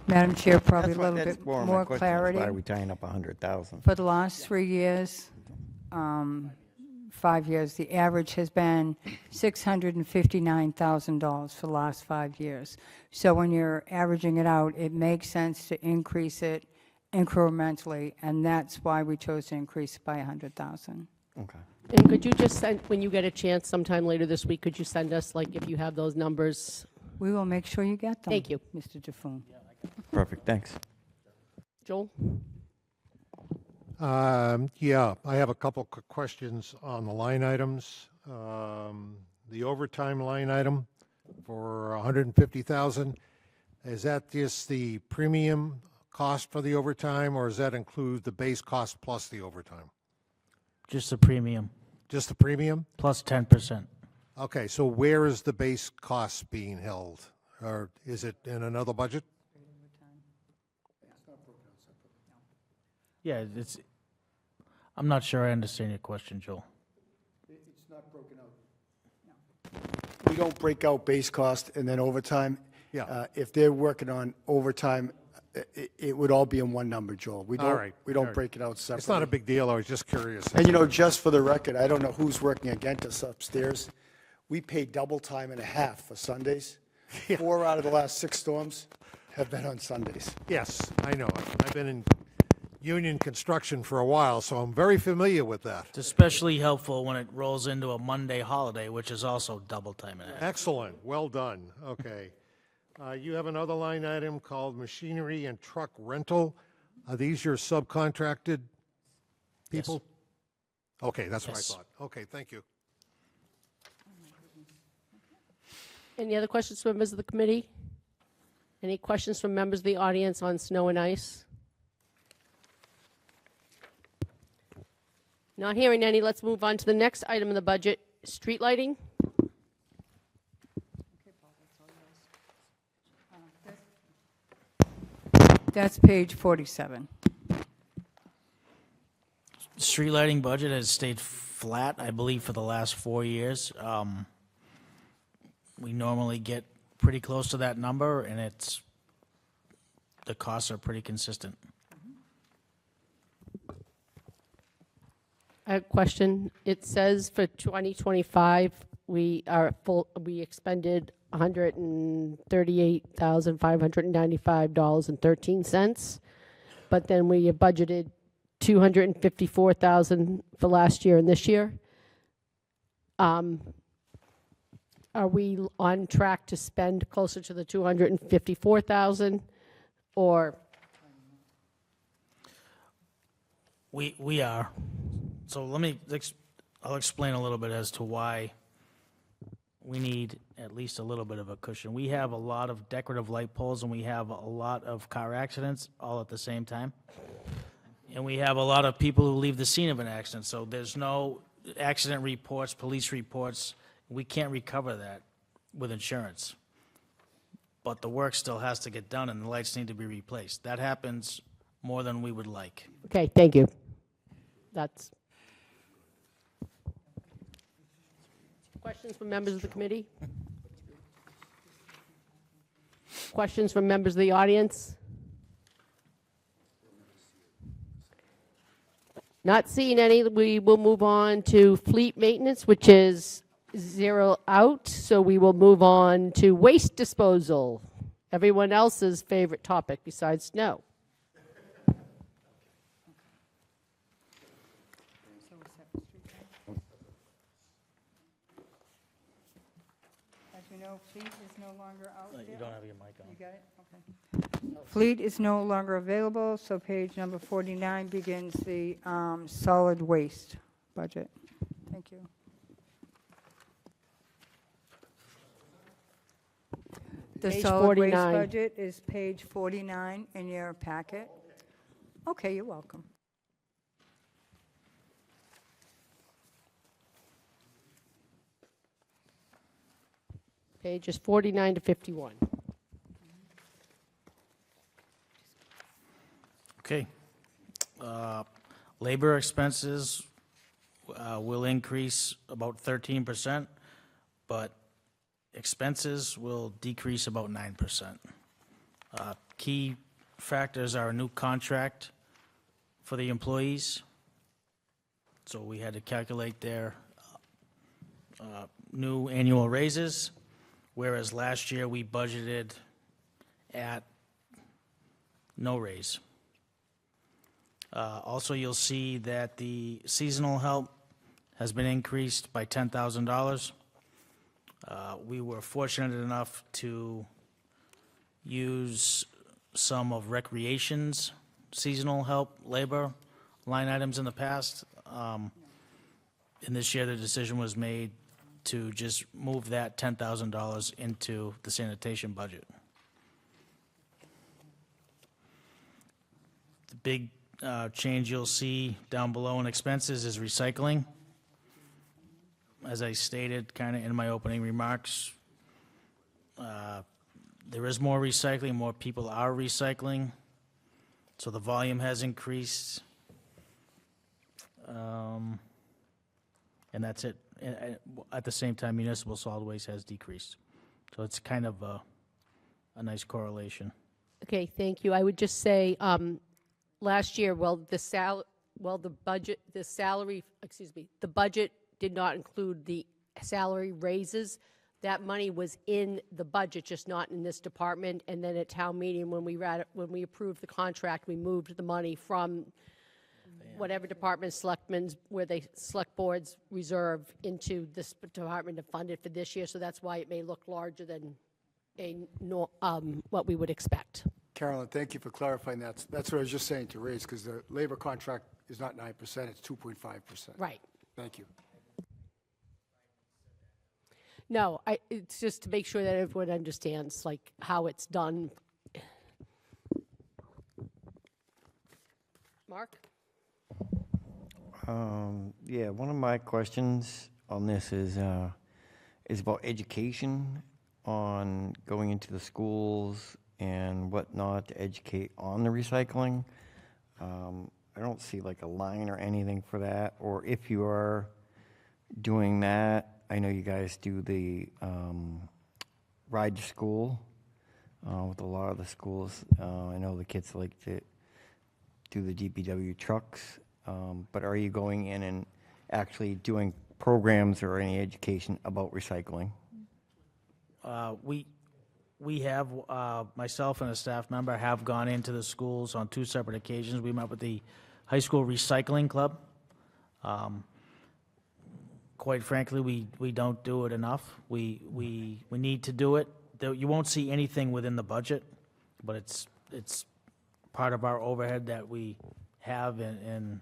Madam Chair, probably a That's little that's bit more of my more question is clarity. Why are we tying up 100,000? For the last 3 years, 5 years, the average has been $659,000 for the last 5 years. So when you're averaging it out, it makes sense to increase it incrementally, and that's why we chose to increase it by 100,000. Okay. And could you just send, when you get a chance sometime later this week, could you send us, like, if you have those numbers? We will make sure you get them. Thank you. Mr. Jaffoon. Perfect, thanks. Joel? Yeah, I have a couple quick questions on the line items. The overtime line item for 150,000, is that just the premium cost for the overtime, or does that include the base cost plus the overtime? Just the premium, Just the premium? plus 10%. Okay, so where is the base cost being held? Or is it in another budget? Yeah, I'm not sure I understand your question, Joel. It's not broken out. We don't break out base cost and then overtime. Yeah. If they're working on overtime, it would all be in one number, Joel. We don't, All right. we don't All right. break it out separately. It's not a big deal, I was just curious. And just for the record, I don't know who's working against us upstairs. We pay double time and a half for Sundays. 4 out of the last 6 storms have been on Sundays. Yes, I know. I've been in union construction for a while, so I'm very familiar with that. It's especially helpful when it rolls into a Monday holiday, which is also double time and a half. Excellent, well done. Okay. You have another line item called machinery and truck rental. Are these your subcontracted people? Okay, that's what I Yes. thought. Okay, thank you. Any other questions from members of the committee? Any questions from members of the audience on snow and ice? Not hearing any, let's move on to the next item in the budget, street lighting. That's page 47. Street lighting budget has stayed flat, I believe, for the last 4 years. We normally get pretty close to that number, and the costs are pretty consistent. I have a question. It says for 2025, we expended $138,595.13, but then we budgeted $254,000 for last year and this year. Are we on track to spend closer to the $254,000, or? We are. So I'll explain a little bit as to why we need at least a little bit of a cushion. We have a lot of decorative light poles, and we have a lot of car accidents all at the same time. And we have a lot of people who leave the scene of an accident, so there's no accident reports, police reports. We can't recover that with insurance. But the work still has to get done, and the lights need to be replaced. That happens more than we would like. Okay, thank you. That's. Questions from members of the committee? Questions from members of the audience? Not seeing any, we will move on to fleet maintenance, which is 0 out. So we will move on to waste disposal, everyone else's favorite topic besides snow. As you know, fleet is no longer out there. You don't have your mic on. You got it? Okay. Fleet is no longer available, so page number 49 begins the solid waste budget. Thank you. The Page solid waste 49. budget is page 49 in your packet. Okay, you're welcome. Pages 49 to 51. Okay. Labor expenses will increase about 13%, but expenses will decrease about 9%. Key factors are a new contract for the employees. So we had to calculate their new annual raises, whereas last year we budgeted at no raise. Also, you'll see that the seasonal help has been increased by $10,000. We were fortunate enough to use some of recreation's seasonal help labor line items in the past. And this year, the decision was made to just move that $10,000 into the sanitation budget. The big change you'll see down below in expenses is recycling. As I stated kind of in my opening remarks, there is more recycling, more people are recycling, so the volume has increased. And that's it. At the same time, municipal solid waste has decreased. So it's kind of a nice correlation. Okay, thank you. I would just say, last year, the budget did not include the salary raises. That money was in the budget, just not in this department. And then at town meeting, when we approved the contract, we moved the money from whatever department selectmen's, where they select boards reserve, into this department to fund it for this year. So that's why it may look larger than what we would expect. Carolyn, thank you for clarifying that. That's what I was just saying to Ray's, because the labor contract is not 9%, it's 2.5%. Right. Thank you. No, it's just to make sure that everyone understands, like, how it's done. Mark? Yeah, one of my questions on this is about education on going into the schools and whatnot to educate on the recycling. I don't see like a line or anything for that, or if you are doing that, I know you guys do the ride to school with a lot of the schools. I know the kids like to do the DPW trucks, but are you going in and actually doing programs or any education about recycling? We have, myself and a staff member have gone into the schools on 2 separate occasions. We met with the high school recycling club. Quite frankly, we don't do it enough. We need to do it. You won't see anything within the budget, but it's part of our overhead that we have and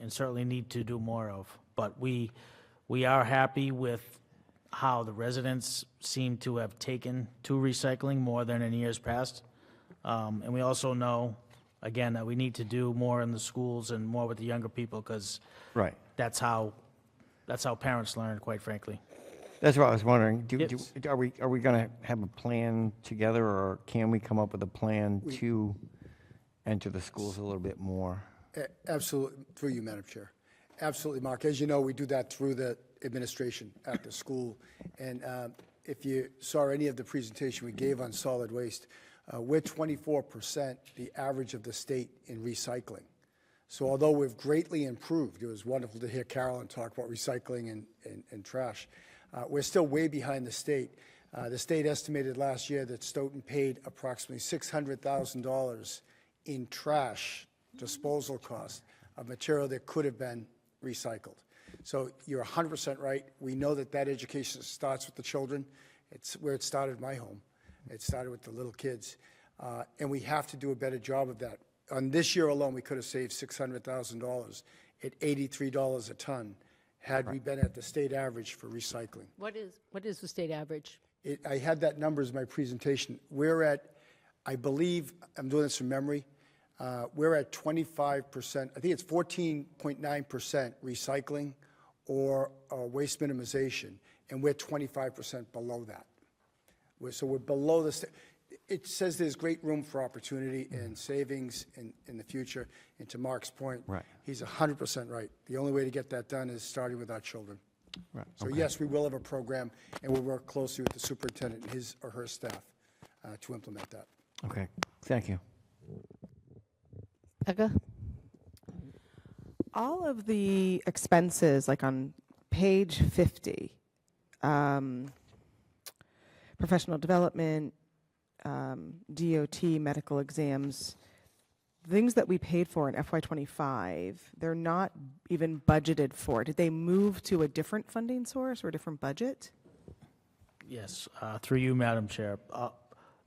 certainly need to do more of. But we are happy with how the residents seem to have taken to recycling more than in years past. And we also know, again, that we need to do more in the schools and more with the younger people, because Right. that's how parents learn, quite frankly. That's what I was wondering. Yes. Are we going to have a plan together, or can we come up with a plan to enter the schools a little bit more? Absolutely, through you, Madam Chair. Absolutely, Mark. As you know, we do that through the administration at the school. And if you saw any of the presentation we gave on solid waste, we're 24% the average of the state in recycling. So although we've greatly improved, it was wonderful to hear Carolyn talk about recycling and trash, we're still way behind the state. The state estimated last year that Stoughton paid approximately $600,000 in trash disposal costs of material that could have been recycled. So you're 100% right. We know that education starts with the children. It's where it started in my home. It started with the little kids. And we have to do a better job of that. On this year alone, we could have saved $600,000 at $83 a ton had we been at the state average for recycling. What is the state average? I had that numbers in my presentation. We're at, I believe, I'm doing this from memory, we're at 25%, I think it's 14.9% recycling or waste minimization, and we're 25% below that. So we're below the, it says there's great room for opportunity and savings in the future. And to Mark's point, Right. he's 100% right. The only way to get that done is starting with our children. Right. So yes, we will have a program, and we'll work closely with the superintendent and his or her staff to implement that. Okay, thank you. Becca? All of the expenses, like on page 50, professional development, DOT, medical exams, things that we paid for in FY25, they're not even budgeted for. Did they move to a different funding source or a different budget? Yes, through you, Madam Chair.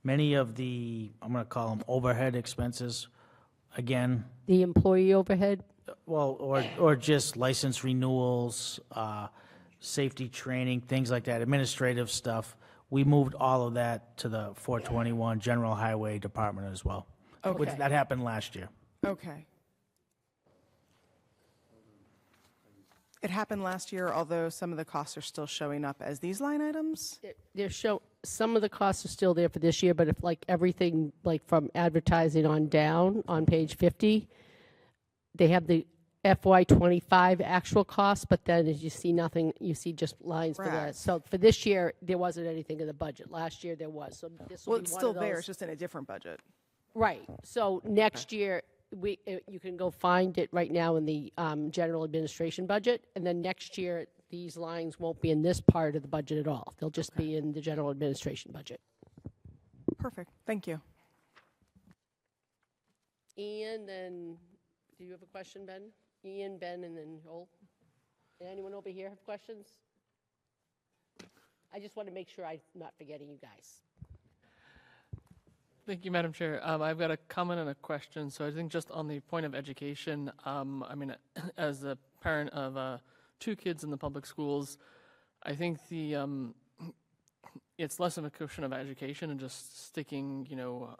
Many of the, I'm going to call them overhead expenses, again, The employee overhead? well, or just license renewals, safety training, things like that, administrative stuff. We moved all of that to the 421 General Highway Department as well. Which Okay. that happened last year. Okay. It happened last year, although some of the costs are still showing up as these line items? Some of the costs are still there for this year, but if like everything, like from advertising on down on page 50, they have the FY25 actual costs, but then as you see nothing, you see just lines for that. Correct. So for this year, there wasn't anything in the budget. Last year there was, so this will Well, be it's one still of there, those- it's just in a different budget. Right, so next year, you can go find it right now in the general administration budget, and then next year, these lines won't be in this part of the budget at all. They'll just be in the general administration budget. Perfect, thank you. Ian, then, do you have a question, Ben? Ian, Ben, and then Joel? Anyone over here have questions? I just want to make sure I'm not forgetting you guys. Thank you, Madam Chair. I've got a comment and a question. So I think just on the point of education, I mean, as a parent of 2 kids in the public schools, I think it's less of a question of education and just sticking,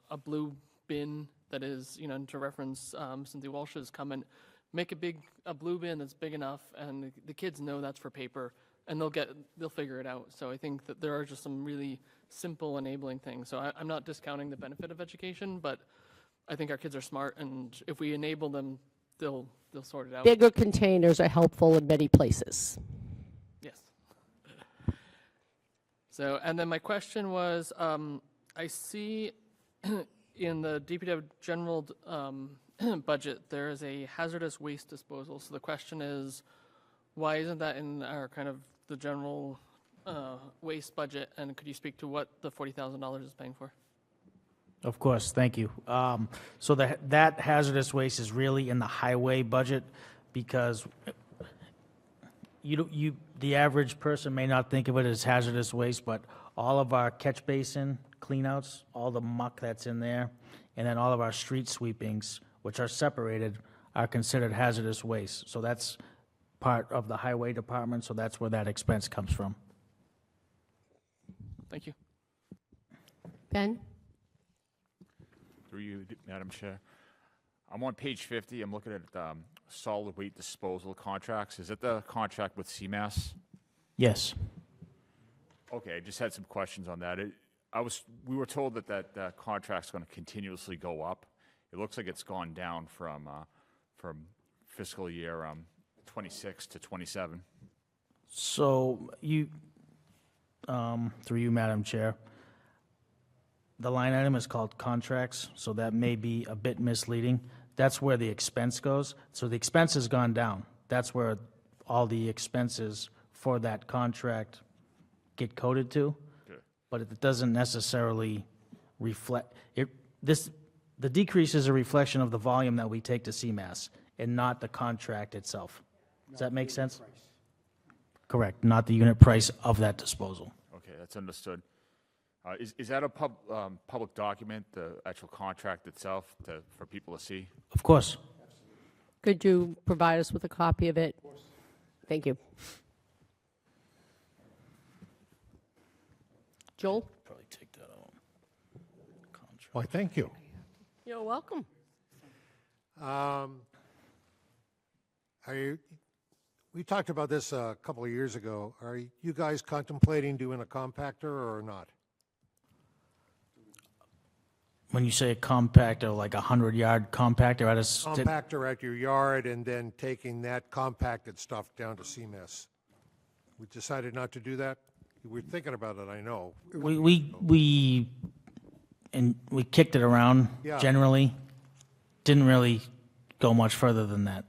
a blue bin that is, to reference Cynthia Walsh's comment, make a blue bin that's big enough, and the kids know that's for paper, and they'll figure it out. So I think that there are just some really simple enabling things. So I'm not discounting the benefit of education, but I think our kids are smart, and if we enable them, they'll sort it out. Bigger containers are helpful in many places. Yes. So, and then my question was, I see in the DPW general budget, there is a hazardous waste disposal. So the question is, why isn't that in our kind of the general waste budget? And could you speak to what the $40,000 is paying for? Of course, thank you. So that hazardous waste is really in the highway budget because the average person may not think of it as hazardous waste, but all of our catch basin cleanouts, all the muck that's in there, and then all of our street sweepings, which are separated, are considered hazardous waste. So that's part of the highway department, so that's where that expense comes from. Thank you. Ben? Through you, Madam Chair. I'm on page 50. I'm looking at solid waste disposal contracts. Is it the contract with CMAS? Yes. Okay, I just had some questions on that. We were told that contract's going to continuously go up. It looks like it's gone down from fiscal year 26 to 27. So through you, Madam Chair, the line item is called contracts, so that may be a bit misleading. That's where the expense goes. So the expense has gone down. That's where all the expenses for that contract get coded to. Good. But it doesn't necessarily reflect it. The decrease is a reflection of the volume that we take to CMAS and not the contract itself. Does that make sense? Correct, not the unit price of that disposal. Okay, that's understood. Is that a public document, the actual contract itself, for people to see? Of course. Could you provide us with a copy of it? Of course. Thank you. Joel? Probably take that out. Why, thank you. You're welcome. We talked about this a couple of years ago. Are you guys contemplating doing a compactor or not? When you say a compactor, like a 100-yard compactor at a... Compactor at your yard and then taking that compacted stuff down to CMS. We decided not to do that? We're thinking about it, I know. We kicked it around Yeah. generally. Didn't really go much further than that.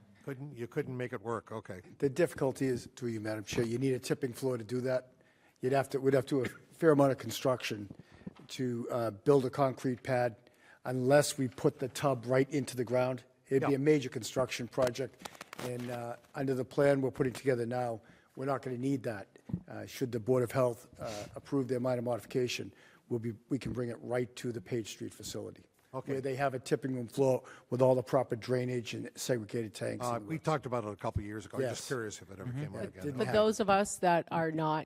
You couldn't make it work, okay. The difficulty is, through you, Madam Chair, you need a tipping floor to do that. We'd have to do a fair amount of construction to build a concrete pad unless we put the tub right into the ground. It'd be a major construction project, and under the plan we're putting together now, we're not going to need that. Should the Board of Health approve their minor modification, we can bring it right to the Page Street facility. Okay. Where they have a tipping room floor with all the proper drainage and segregated tanks. We talked about it a couple of years ago. I'm Yes. just curious if it ever came up again. Didn't For happen. those of us that are not,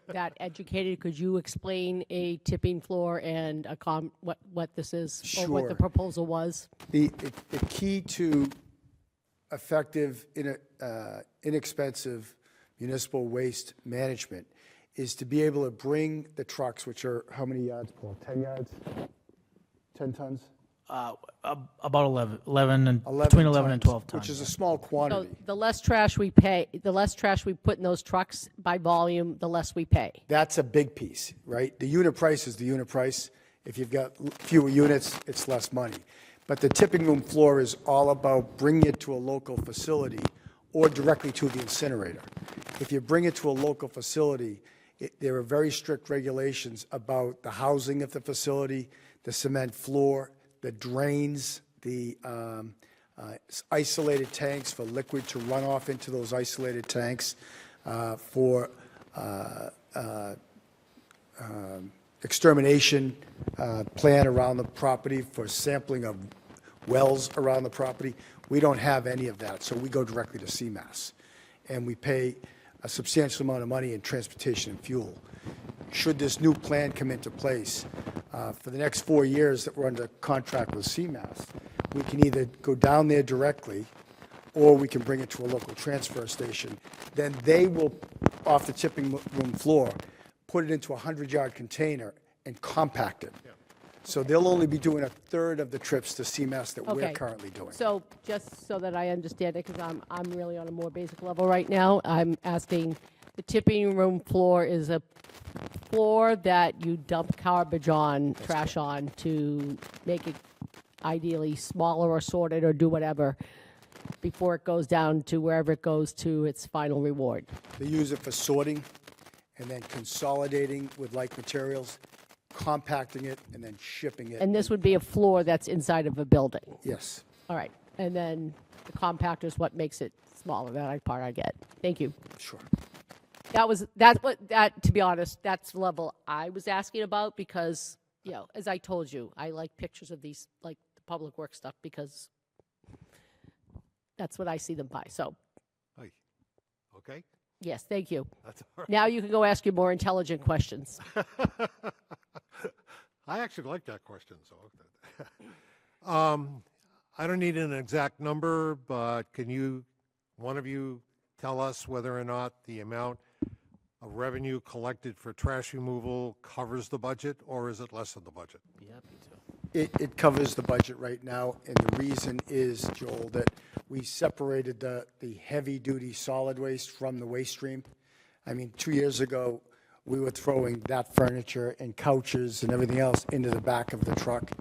that educated, could you explain a tipping floor and what this is? Or what the Sure. proposal was? The key to effective, inexpensive municipal waste management is to be able to bring the trucks, which are how many yards, Paul? 10 yards? 10 tons? About 11 and 11 between 11 and tons, 12 tons. which is a small So quantity. the less trash we put in those trucks by volume, the less we pay. That's a big piece, right? The unit price is the unit price. If you've got fewer units, it's less money. But the tipping room floor is all about bringing it to a local facility or directly to the incinerator. If you bring it to a local facility, there are very strict regulations about the housing of the facility, the cement floor, the drains, the isolated tanks for liquid to run off into those isolated tanks, for extermination plan around the property, for sampling of wells around the property. We don't have any of that, so we go directly to CMAS. And we pay a substantial amount of money in transportation and fuel. Should this new plan come into place, for the next 4 years that we're under contract with CMAS, we can either go down there directly, or we can bring it to a local transfer station. Then they will, off the tipping room floor, put it into a 100-yard container and compact it. So they'll only be doing a third of the trips to CMAS that we're Okay. currently doing. So just so that I understand it, because I'm really on a more basic level right now, I'm asking, the tipping room floor is a floor that you dump garbage on, trash on, to make it ideally smaller or sorted or do whatever before it goes down to wherever it goes to its final reward. They use it for sorting and then consolidating with like materials, compacting it, and then shipping it. And this would be a floor that's inside of a building. Yes. All right. And then the compactor is what makes it smaller. That part I get. Thank you. Sure. To be honest, that's the level I was asking about because, as I told you, I like pictures of these, like the public works stuff, because that's what I see them by. So, Hi. Okay? yes, thank you. That's all right. Now you can go ask your more intelligent questions. I actually like that question, so. I don't need an exact number, but can one of you tell us whether or not the amount of revenue collected for trash removal covers the budget, or is it less than the budget? Be happy to. It covers the budget right now, and the reason is, Joel, that we separated the heavy-duty solid waste from the waste stream. I mean, 2 years ago, we were throwing that furniture and couches and everything else into the back of the truck.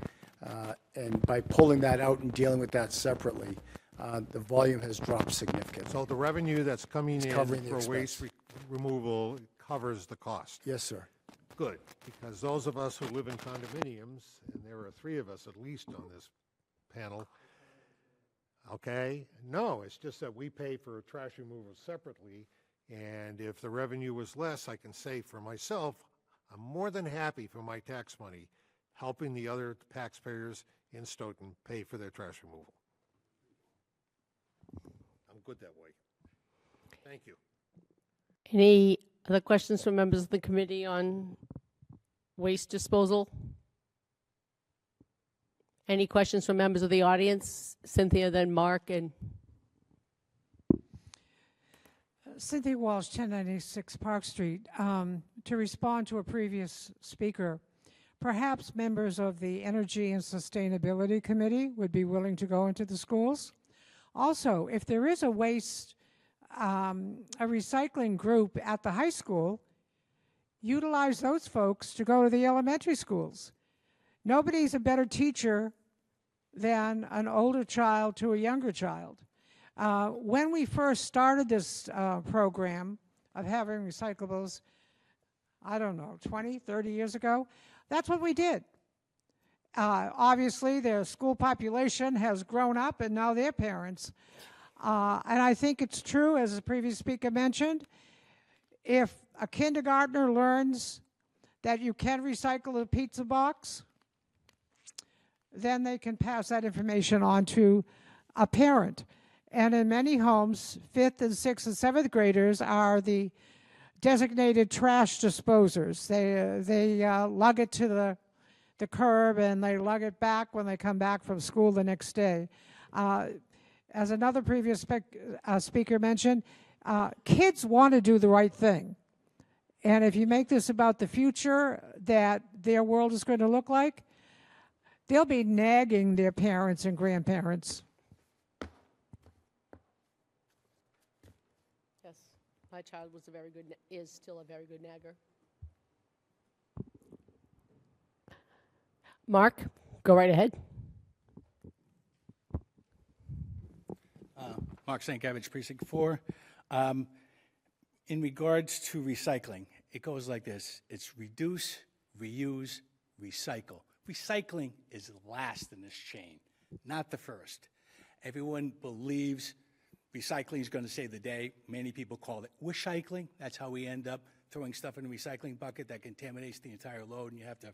And by pulling that out and dealing with that separately, the volume has dropped significantly. So the revenue that's coming in covering the for waste expense. removal covers the cost? Yes, sir. Good, because those of us who live in condominiums, and there are 3 of us at least on this panel, okay? No, it's just that we pay for trash removal separately, and if the revenue was less, I can say for myself, I'm more than happy for my tax money helping the other taxpayers in Stoughton pay for their trash removal. I'm good that way. Thank you. Any Other questions from members of the committee on waste disposal? Any questions from members of the audience? Cynthia, then Mark, and Cynthia Walsh, 1096 Park Street. To respond to a previous speaker, perhaps members of the Energy and Sustainability Committee would be willing to go into the schools. Also, if there is a recycling group at the high school, utilize those folks to go to the elementary schools. Nobody's a better teacher than an older child to a younger child. When we first started this program of having recyclables, I don't know, 20, 30 years ago, that's what we did. Obviously, their school population has grown up, and now they're parents. And I think it's true, as the previous speaker mentioned, if a kindergartner learns that you can recycle a pizza box, then they can pass that information on to a parent. And in many homes, 5th and 6th and 7th graders are the designated trash disposers. They lug it to the curb and they lug it back when they come back from school the next day. As another previous speaker mentioned, kids want to do the right thing. And if you make this about the future that their world is going to look like, they'll be nagging their parents and grandparents. yes, my child was is still a very good nagger. Mark, go right ahead. Mark Stankiewicz, Precinct 4. In regards to recycling, it goes like this. It's reduce, reuse, recycle. Recycling is last in this chain, not the first. Everyone believes recycling is going to save the day. Many people call it wish-cycling. That's how we end up throwing stuff in a recycling bucket that contaminates the entire load, and you have to,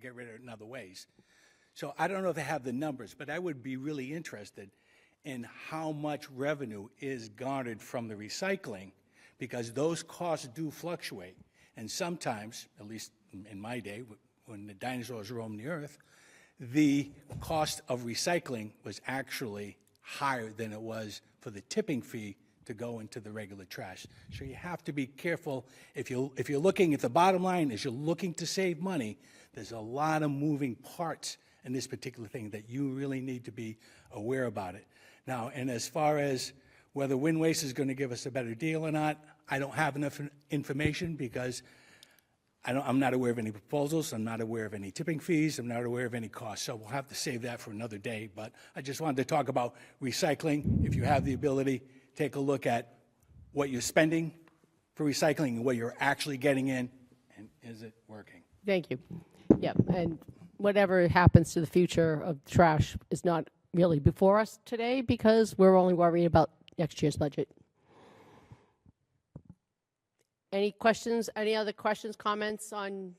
get rid of it in other ways. So I don't know if they have the numbers, but I would be really interested in how much revenue is garnered from the recycling, because those costs do fluctuate. And sometimes, at least in my day, when the dinosaurs roamed the earth, the cost of recycling was actually higher than it was for the tipping fee to go into the regular trash. So you have to be careful. If you're looking at the bottom line, as you're looking to save money, there's a lot of moving parts in this particular thing that you really need to be aware about it. Now, and as far as whether Wind Waste is going to give us a better deal or not, I don't have enough information because I'm not aware of any proposals. I'm not aware of any tipping fees. I'm not aware of any costs. So we'll have to save that for another day. But I just wanted to talk about recycling. If you have the ability, take a look at what you're spending for recycling and what you're actually getting in, and is it working? Thank you. Yep, and whatever happens to the future of trash is not really before us today because we're only worried about next year's budget. Any questions, any other questions, comments on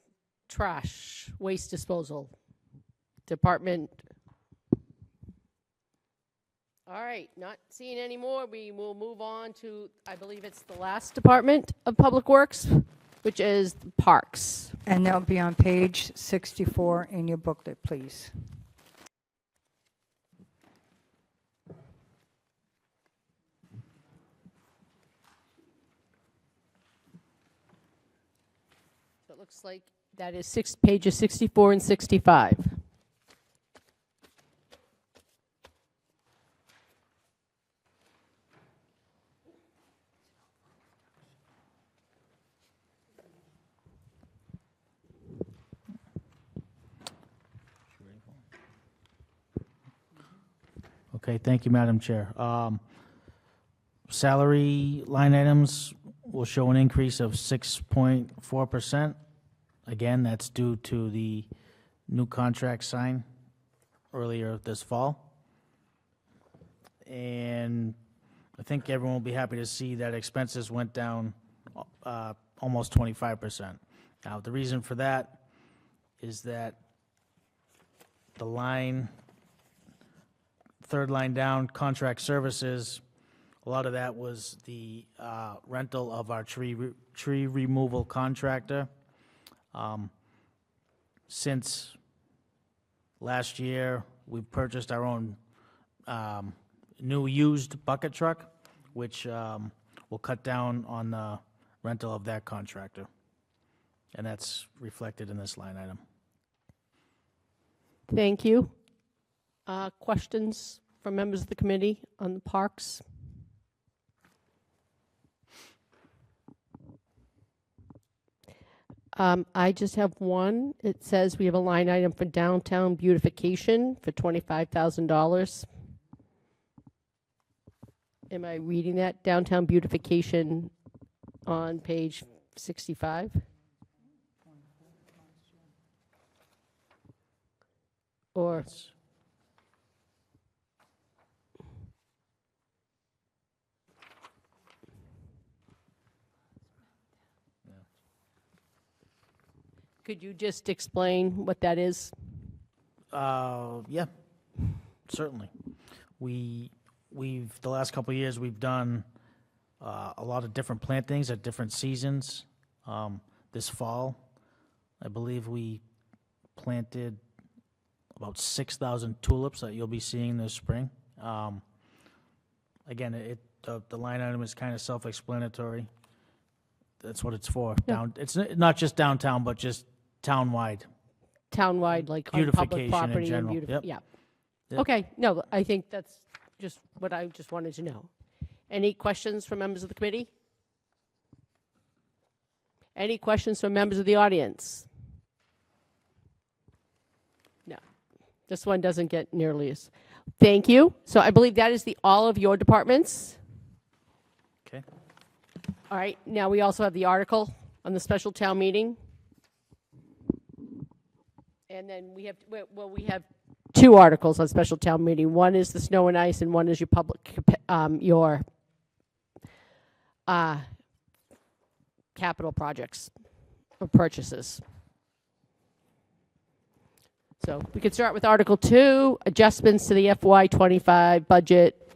trash, waste disposal, department? All right, not seeing any more, we will move on to, I believe it's the last department of Public Works, which is parks. And they'll be on page 64 in your booklet, please. So it looks like that is pages 64 and 65. Okay, thank you, Madam Chair. Salary line items will show an increase of 6.4%. Again, that's due to the new contract signed earlier this fall. And I think everyone will be happy to see that expenses went down almost 25%. Now, the reason for that is that the third line down, contract services, a A lot of that was the rental of our tree removal contractor. Since last year, we've purchased our own new used bucket truck, which will cut down on the rental of that contractor. And that's reflected in this line item. Thank you. Questions from members of the committee on the parks? I just have one. It says we have a line item for downtown beautification for $25,000. Am I reading that? Downtown beautification on page 65? Or could you just explain what that is? Yeah, certainly. The last couple of years, we've done a lot of different plantings at different seasons. This fall, I believe we planted about 6,000 tulips that you'll be seeing this spring. Again, the line item is kind of self-explanatory. That's what it's for. Yeah. It's not just downtown, but just townwide. Townwide, like on public Beautification in property and general. beautiful, Yep. yeah. Yep. Okay, no, I think that's just what I just wanted to know. Any questions from members of the committee? Any questions from members of the audience? No, this one doesn't get nearly as. Thank you. So I believe that is all of your departments. Okay. All right, now we also have the article on the special town meeting. And then we have, we have two articles on special town meeting. One is the snow and ice, and one is your public, your capital projects or purchases. So we could start with Article 2, adjustments to the FY25 budget,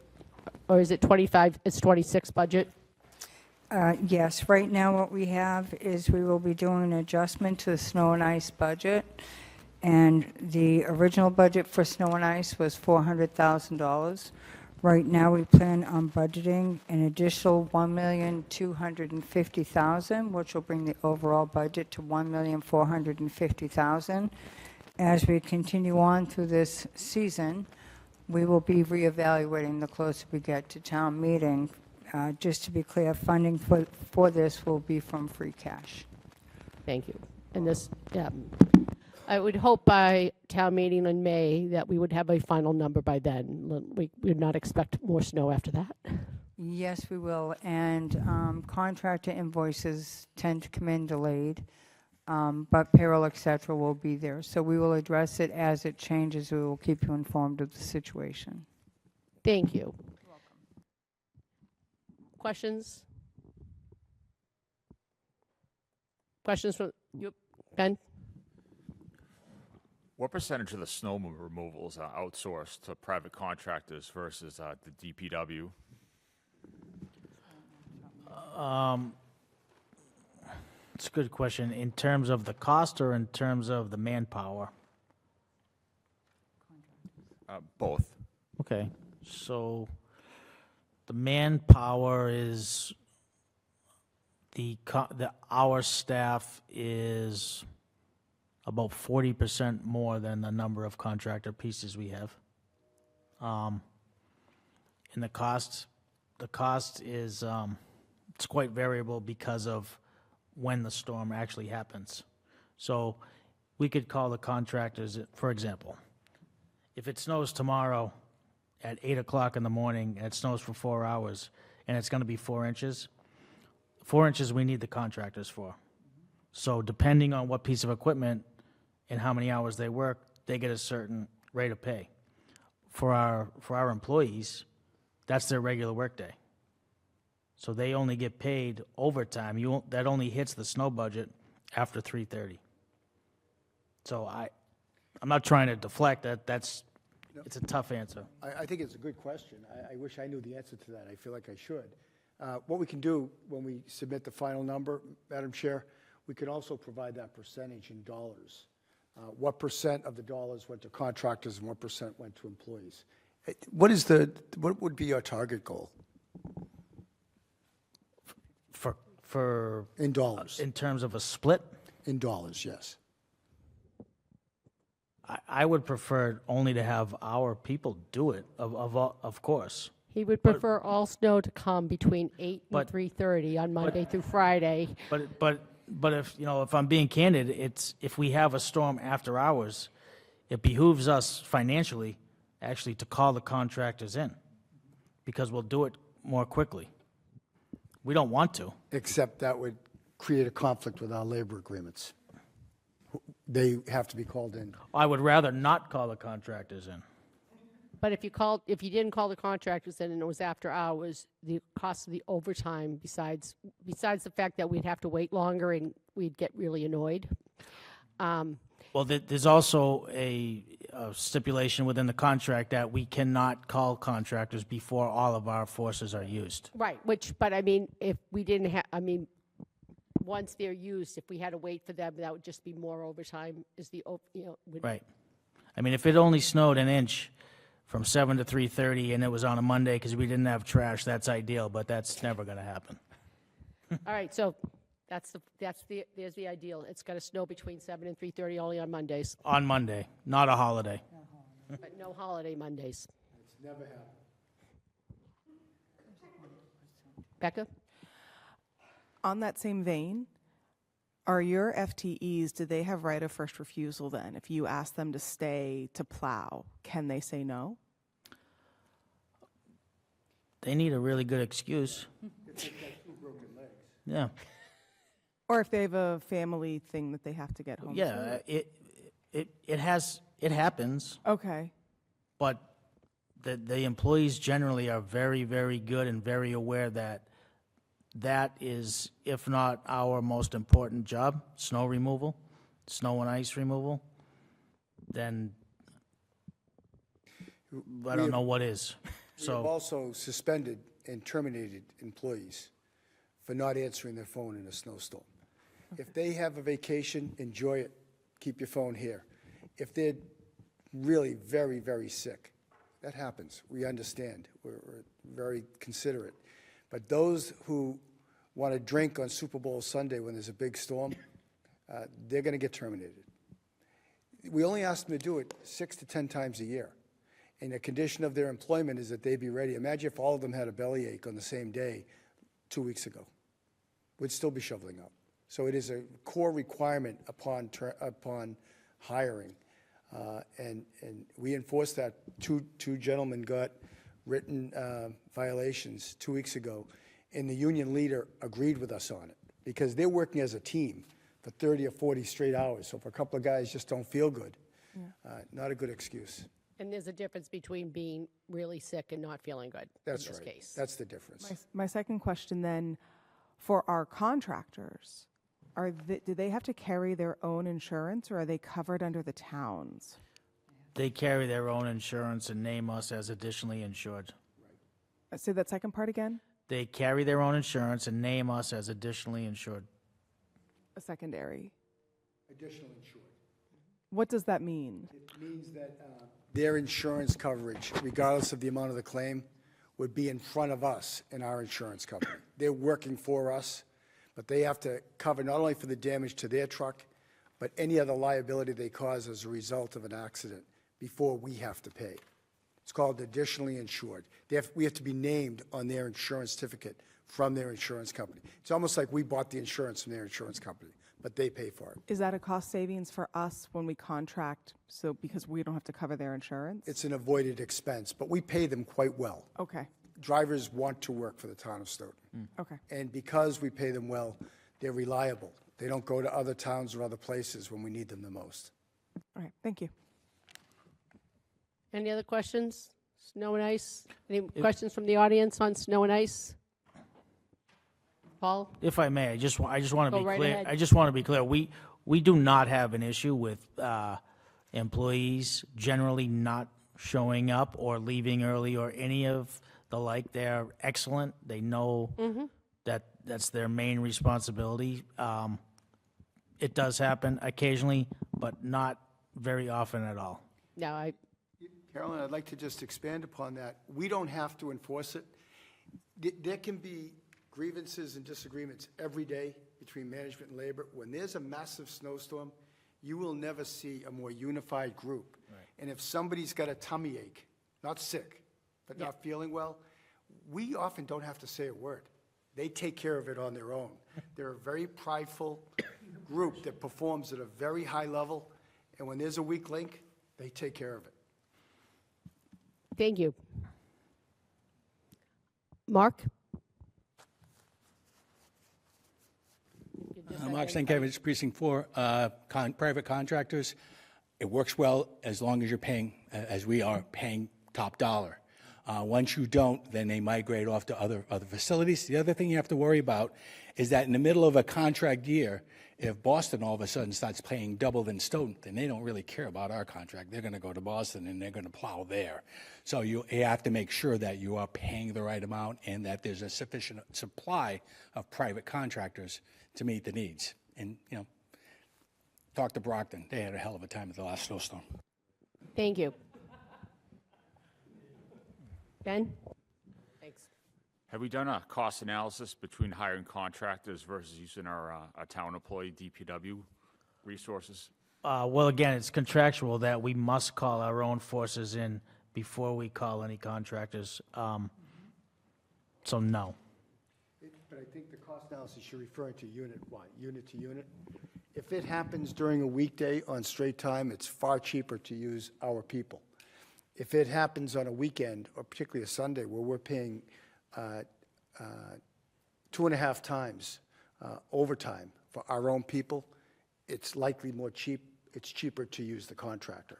or is it 25, it's 26 budget? Yes, right now what we have is we will be doing an adjustment to the snow and ice budget. And the original budget for snow and ice was $400,000. Right now, we plan on budgeting an additional $1,250,000, which will bring the overall budget to $1,450,000. As we continue on through this season, we will be reevaluating the closer we get to town meeting. Just to be clear, funding for this will be from free cash. Thank you. And this, yeah. I would hope by town meeting in May that we would have a final number by then. We would not expect more snow after that. Yes, we will, and contractor invoices tend to come in delayed, but payroll, et cetera, will be there. So we will address it as it changes. We will keep you informed of the situation. Thank you. You're welcome. Questions? Questions from you, Ben? What percentage of the snow removals are outsourced to private contractors versus the DPW? It's a good question. In terms of the cost or in terms of the manpower? Both. Okay, so the manpower is, our staff is about 40% more than the number of contractor pieces we have. And the cost is, it's quite variable because of when the storm actually happens. So we could call the contractors, for example, if it snows tomorrow at 8 o'clock in the morning, and it snows for 4 hours, and it's gonna be 4 inches, 4 inches we need the contractors for. So depending on what piece of equipment and how many hours they work, they get a certain rate of pay. For our employees, that's their regular workday. So they only get paid overtime. That only hits the snow budget after 3:30. So I'm not trying to deflect that. That's it's a tough answer. I think it's a good question. I wish I knew the answer to that. I feel like I should. What we can do when we submit the final number, Madam Chair, we can also provide that percentage in dollars. What percent of the dollars went to contractors and what percent went to employees? What would be your target goal? For In dollars. in terms of a split, In dollars, yes. I would prefer only to have our people do it, of course. He would prefer all snow to come between 8 and But- 3:30 on Monday through Friday. But if I'm being candid, if we have a storm after hours, it behooves us financially actually to call the contractors in, because we'll do it more quickly. We don't want to. Except that would create a conflict with our labor agreements. They have to be called in. I would rather not call the contractors in. But if you didn't call the contractors in and it was after hours, the cost of the overtime, besides the fact that we'd have to wait longer and we'd get really annoyed. Well, there's also a stipulation within the contract that we cannot call contractors before all of our forces are used. Right, but I mean, if we didn't have, once they're used, if we had to wait for them, that would just be more overtime, Right. I mean, if it only snowed an inch from 7 to 3:30 and it was on a Monday because we didn't have trash, that's ideal, but that's never going to happen. All right, so there's the ideal. It's got to snow between 7 and 3:30 only on Mondays, On Monday, not a holiday. but no holiday Mondays. It's never happened. Becca? On that same vein, are your FTEs, do they have right of first refusal then? If you ask them to stay to plow, can they say no? They need a really good excuse. Yeah. Or if they have a family thing that they have to get home Yeah, to? it happens, Okay. but the employees generally are very, very good and very aware that is, if not our most important job, snow removal, snow and ice removal, then I don't know what is. We have So, also suspended and terminated employees for not answering their phone in a snowstorm. If they have a vacation, enjoy it, keep your phone here. If they're really very, very sick, that happens. We understand. We're very considerate. But those who want to drink on Super Bowl Sunday when there's a big storm, they're going to get terminated. We only ask them to do it 6 to 10 times a year. And the condition of their employment is that they be ready. Imagine if all of them had a bellyache on the same day 2 weeks ago. We'd still be shoveling up. So it is a core requirement upon hiring. And we enforce that. Two gentlemen got written violations 2 weeks ago, and the union leader agreed with us on it because they're working as a team for 30 or 40 straight hours. So if a couple of guys just don't feel good, not a good excuse. And there's a difference between being really sick and not feeling good That's in this right. case. That's the difference. My second question then, for our contractors, do they have to carry their own insurance or are they covered under the towns? they carry their own insurance and name us as additionally insured. Say that second part again? They carry their own insurance and name us as additionally insured. A secondary. Additional insured. What does that mean? It means that their insurance coverage, regardless of the amount of the claim, would be in front of us in our insurance company. They're working for us, but they have to cover not only for the damage to their truck, but any other liability they cause as a result of an accident before we have to pay. It's called additionally insured. We have to be named on their insurance certificate from their insurance company. It's almost like we bought the insurance from their insurance company, but they pay for it. Is that a cost savings for us when we contract, so because we don't have to cover their insurance? It's an avoided expense, but we pay them quite well. Okay, Drivers want to work for the town of Stoughton. okay. And because we pay them well, they're reliable. They don't go to other towns or other places when we need them the most. All right, thank you. Any other questions? Snow and ice? Any questions from the audience on snow and ice? Paul? If I may, I just want to Go be right clear. ahead. I just want to be clear. We do not have an issue with employees generally not showing up or leaving early or any of the like. They're excellent. They know that that's their main responsibility. It does happen occasionally, but not very often at all. No, Carolyn, I'd like to just expand upon that. We don't have to enforce it. There can be grievances and disagreements every day between management and labor. When there's a massive snowstorm, you will never see a more unified group. Right. And if somebody's got a tummy ache, not sick, but not feeling well, we often don't have to say a word. They take care of it on their own. They're a very prideful group that performs at a very high level, and when there's a weak link, they take care of it. thank you. Mark? Mark Stankiewicz, Precinct 4, private contractors. It works well as long as you're paying, as we are, paying top dollar. Once you don't, then they migrate off to other facilities. The other thing you have to worry about is that in the middle of a contract year, if Boston all of a sudden starts paying double than Stoughton, then they don't really care about our contract. They're going to go to Boston and they're going to plow there. So you have to make sure that you are paying the right amount and that there's a sufficient supply of private contractors to meet the needs. And, you know, talk to Brockton. They had a hell of a time at the last snowstorm. Thank you. Ben? Thanks. Have we done a cost analysis between hiring contractors versus using our town employee DPW resources? Well, again, it's contractual that we must call our own forces in before we call any contractors. So no. But I think the cost analysis you're referring to unit to unit. If it happens during a weekday on straight time, it's far cheaper to use our people. If it happens on a weekend, or particularly a Sunday, where we're paying 2.5 times overtime for our own people, it's likely it's cheaper to use the contractor.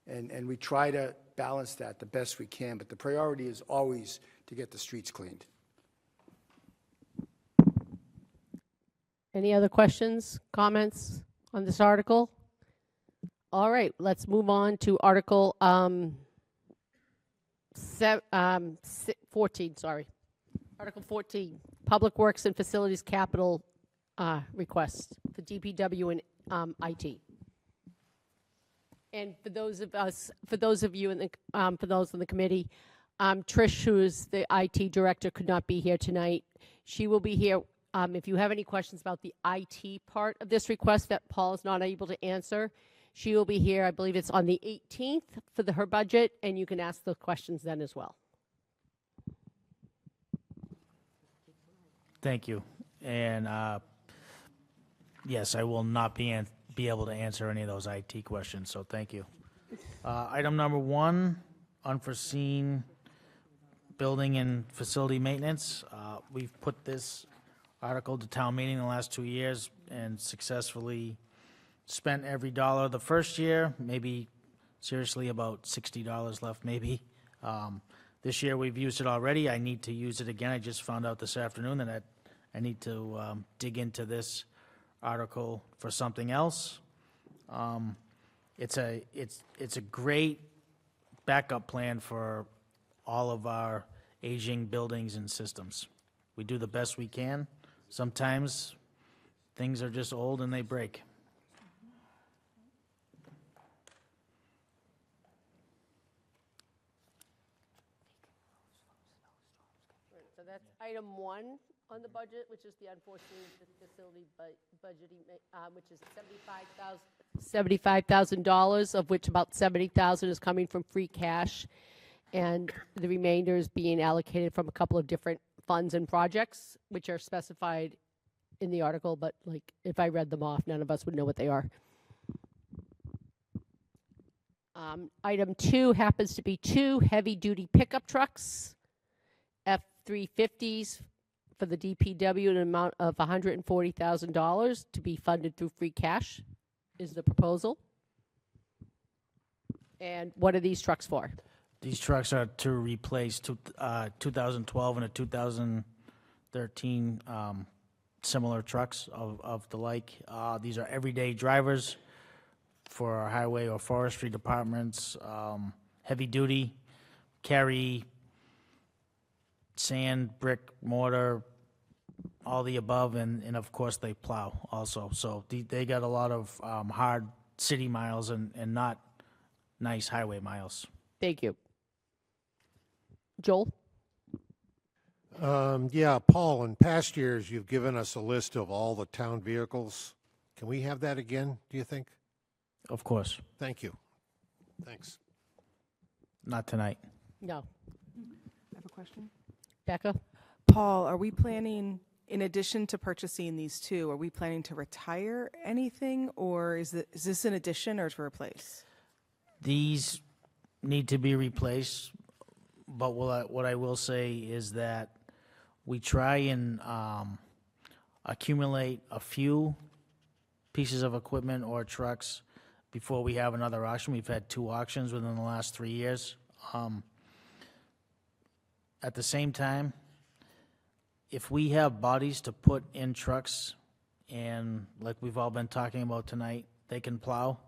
And we try to balance that the best we can, but the priority is always to get the streets cleaned. Any other questions, comments on this article? All right, let's move on to Article 14, sorry. Article 14, Public Works and Facilities Capital Request for DPW and IT. And for those of you in the, for those in the committee, Trish, who is the IT director, could not be here tonight. She will be here. If you have any questions about the IT part of this request that Paul is not able to answer, she will be here, I believe it's on the 18th for her budget, and you can ask the questions then as well. Thank you. And yes, I will not be able to answer any of those IT questions, so thank you. Item number 1, unforeseen building and facility maintenance. We've put this article to town meeting in the last 2 years and successfully spent every dollar the first year, maybe seriously about $60 left maybe. This year we've used it already. I need to use it again. I just found out this afternoon that I need to dig into this article for something else. It's a great backup plan for all of our aging buildings and systems. We do the best we can. Sometimes things are just old and they break. So that's item 1 on the budget, which is the unforeseen facility budgeting, which is $75,000, of which about $70,000 is coming from free cash, and the remainder is being allocated from a couple of different funds and projects, which are specified in the article, but like if I read them off, none of us would know what they are. Item 2 happens to be 2 heavy-duty pickup trucks, F-350s for the DPW, an amount of $140,000 to be funded through free cash is the proposal. And what are these trucks for? These trucks are to replace 2012 and a 2013 similar trucks of the like. These are everyday drivers for our highway or forestry departments, heavy duty, carry sand, brick, mortar, all the above, and of course they plow also. So they got a lot of hard city miles and not nice highway miles. Thank you. Joel? Yeah, Paul, in past years, you've given us a list of all the town vehicles. Can we have that again, do you think? Of course, Thank you. Thanks. not tonight. No. I have a question. Becca? Paul, are we planning, in addition to purchasing these two, are we planning to retire anything, or is this an addition or to replace? These need to be replaced, but what I will say is that we try and accumulate a few pieces of equipment or trucks before we have another auction. We've had 2 auctions within the last 3 years. At the same time, if we have bodies to put in trucks, and like we've all been talking about tonight, they can plow,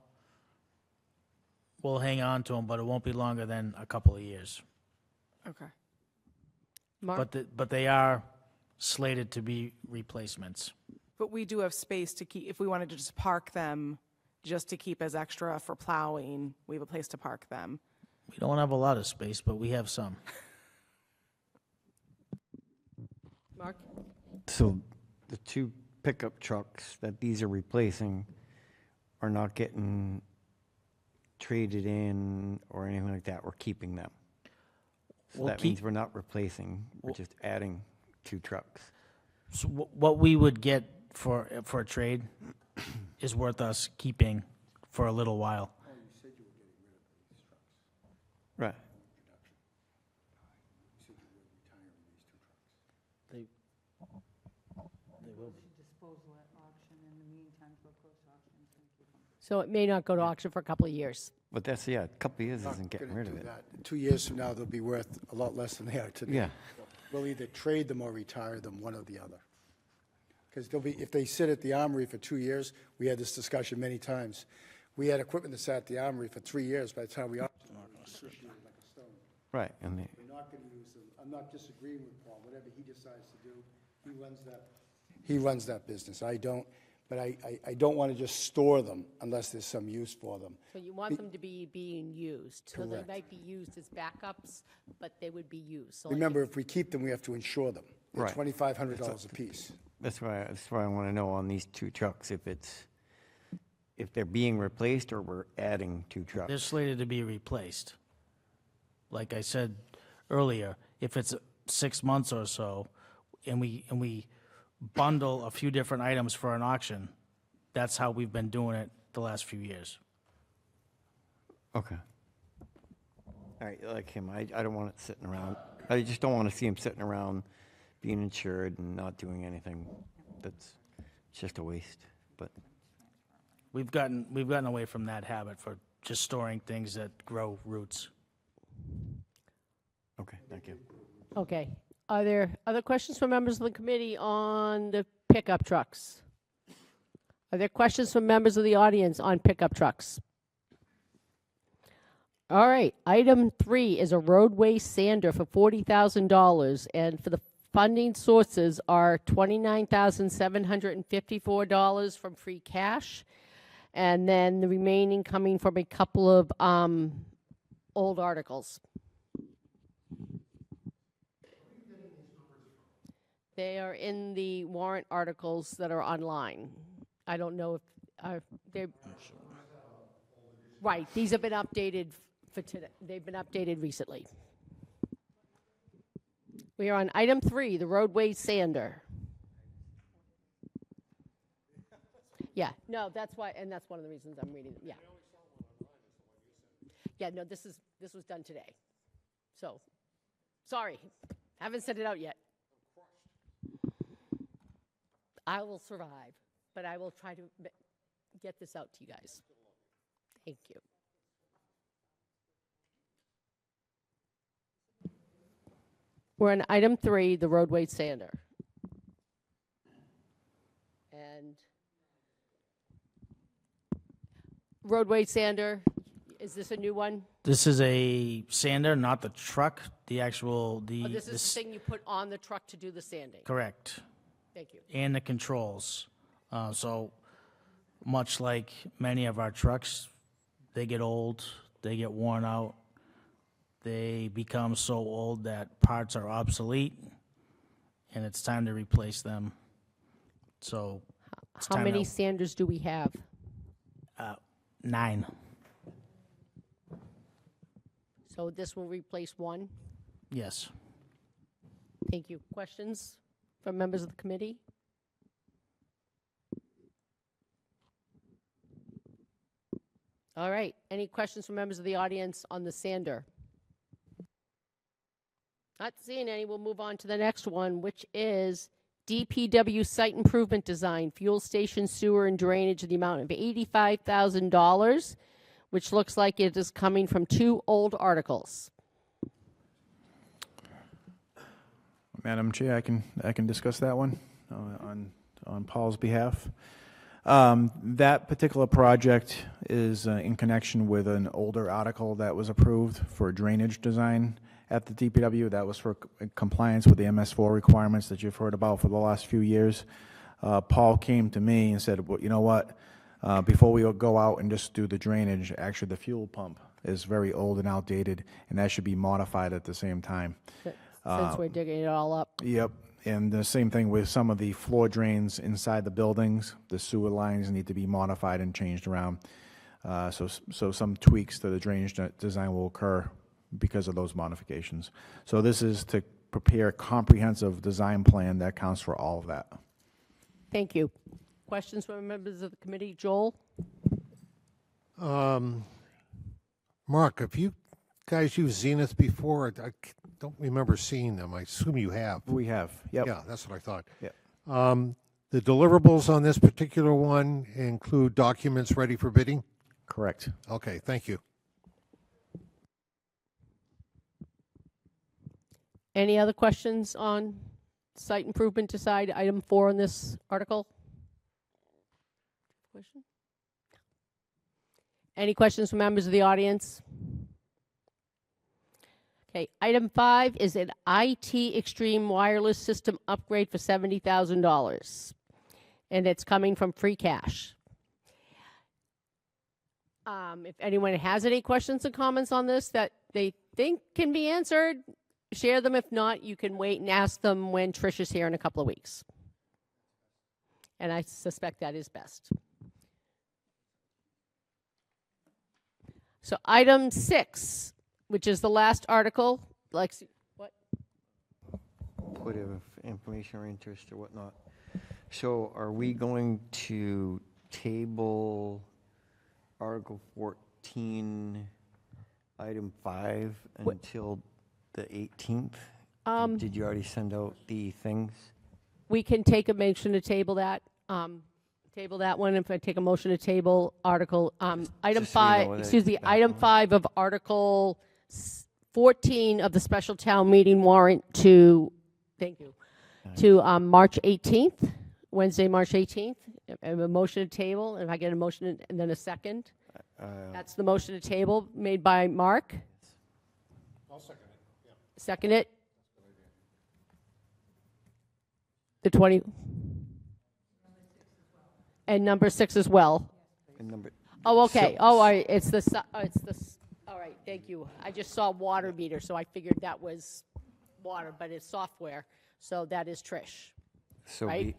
we'll hang on to them, but it won't be longer than a couple of years. Okay. Mark? But they are slated to be replacements. But we do have space to keep, if we wanted to just park them, just to keep as extra for plowing, we have a place to park them. We don't have a lot of space, but we have some. Mark? So the 2 pickup trucks that these are replacing are not getting traded in or anything like that. We're keeping them. So We'll that means we're not replacing, we're just adding 2 trucks. So what we would get for a trade is worth us keeping for a little while. Right. They will be. So it may not go to auction for a couple of years. But that's, yeah, a couple of years Not isn't getting gonna rid of do it. that. 2 years from now, they'll be worth a lot less than they are today. Yeah. We'll either trade them or retire them, one or the other. Because they'll be, if they sit at the armory for 2 years, we had this discussion many times. We had equipment that sat at the armory for 3 years. By the time we auctioned them, it was appreciated like a stone. Right, and We're not going to use them. I'm not disagreeing with Paul. Whatever he decides to do, he runs that business. I don't, but I don't want to just store them unless there's some use for them. So you want them to be being used. So they Correct. might be used as backups, but they would be used. So like Remember, if we keep them, we have to insure them. They're Right. $2,500 apiece. that's why I want to know on these 2 trucks if they're being replaced or we're adding 2 trucks. They're slated to be replaced. Like I said earlier, if it's 6 months or so, and we bundle a few different items for an auction, that's how we've been doing it the last few years. Okay. All right, like him, I don't want it sitting around. I just don't want to see him sitting around being insured and not doing anything. It's just a waste, but. We've gotten away from that habit for just storing things that grow roots. Okay, thank you. Okay. Are there other questions from members of the committee on the pickup trucks? Are there questions from members of the audience on pickup trucks? All right. Item 3 is a roadway sander for $40,000, and for the funding sources are $29,754 from free cash, and then the remaining coming from a couple of old articles. They are in the warrant articles that are online. I don't know if they're right. These have been updated for today. They've been updated recently. We are on item 3, the roadway sander. Yeah, no, that's why, and that's one of the reasons I'm reading them. Yeah. Yeah, no, this was done today. So, sorry, haven't sent it out yet. I will survive, but I will try to get this out to you guys. Thank you. We're on item 3, the roadway sander. And roadway sander, Is this a new one? This is a sander, not the truck, the actual, Oh, this is the thing you put on the truck to do the sanding? correct. Thank you. And the controls. So much like many of our trucks, they get old, they get worn out, they become so old that parts are obsolete, and it's time to replace them. So it's How time many to- sanders do we have? 9. So this will replace one? Yes. Thank you. Questions from members of the committee? All right. Any questions from members of the audience on the sander? Not seeing any. We'll move on to the next one, which is DPW site improvement design, fuel station, sewer, and drainage in the amount of $85,000, which looks like it is coming from 2 old articles. Madam Chair, I can discuss that one on Paul's behalf. That particular project is in connection with an older article that was approved for drainage design at the DPW. That was for compliance with the MS4 requirements that you've heard about for the last few years. Paul came to me and said, well, you know what, before we go out and just do the drainage, actually the fuel pump is very old and outdated, and that should be modified at the same time. Since we're digging it all up. Yep, and the same thing with some of the floor drains inside the buildings. The sewer lines need to be modified and changed around. So some tweaks to the drainage design will occur because of those modifications. So this is to prepare a comprehensive design plan that accounts for all of that. Thank you. Questions from members of the committee? Joel? Mark, have you guys used Zenith before? I don't remember seeing them. I assume you have. We have, yep. Yeah, that's what I thought. Yep. The deliverables on this particular one include documents ready for bidding? Correct. Okay, thank you. Any other questions on site improvement decide item 4 on this article? Question? Any questions from members of the audience? Okay, item 5 is an IT Extreme wireless system upgrade for $70,000, and it's coming from free cash. If anyone has any questions and comments on this that they think can be answered, share them. If not, you can wait and ask them when Trish is here in a couple of weeks. And I suspect that is best. So item 6, which is the last article, like, what? Point of information or interest or whatnot. So are we going to table Article 14, Item 5 until the 18th? Did you already send out the things? We can take a motion to table that. Table that one. If I take a motion to table article, item Just so we know 5, what excuse me, it's item 5 of Article 14 of the special town meeting warrant to, thank you, to March 18th, Wednesday, March 18th. I have a motion to table, and if I get a motion and then a second. That's the motion to table made by Mark. I'll second it. Yeah. Second it. The 20. And number 6 as well. And number, Oh, okay. So- Oh, all right. It's the, all right. Thank you. I just saw water meter, so I figured that was water, but it's software. So that is Trish, so right? be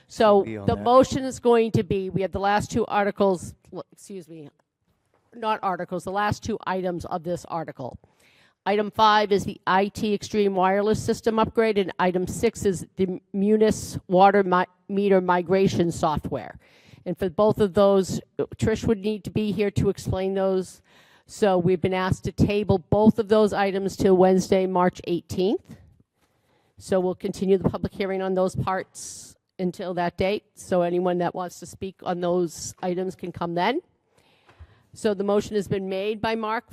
So be on the that. motion is going to be, we have the last 2 articles, excuse me, not articles, the last 2 items of this article. Item 5 is the IT Extreme wireless system upgrade, and item 6 is the Munis water meter migration software. And for both of those, Trish would need to be here to explain those. So we've been asked to table both of those items till Wednesday, March 18th. So we'll continue the public hearing on those parts until that date. So anyone that wants to speak on those items can come then. So the motion has been made by Mark,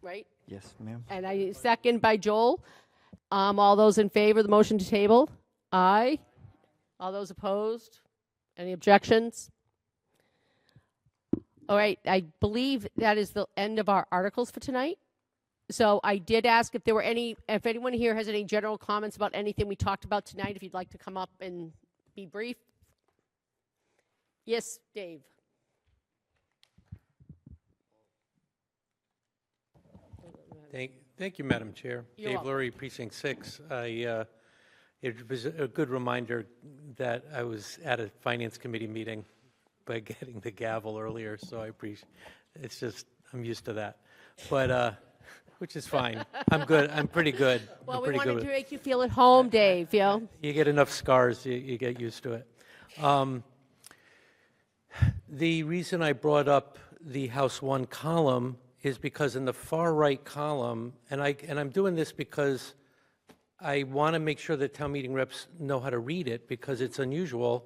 right? Yes, ma'am. And I second by Joel. All those in favor of the motion to table? Aye. All those opposed? Any objections? All right, I believe that is the end of our articles for tonight. So I did ask if anyone here has any general comments about anything we talked about tonight, if you'd like to come up and be brief. Yes, Dave. Thank you, Madam Chair. You're Dave welcome. Lurie, Precinct 6. It was a good reminder that I was at a Finance Committee meeting by getting the gavel earlier, so I appreciate it's just, I'm used to that. But, which is fine. I'm good. I'm pretty good. Well, I'm we pretty wanted good to with- make you feel at home, Dave, you know? You get enough scars, you get used to it. The reason I brought up the House 1 column is because in the far right column, and I'm doing this because I want to make sure that town meeting reps know how to read it because it's unusual.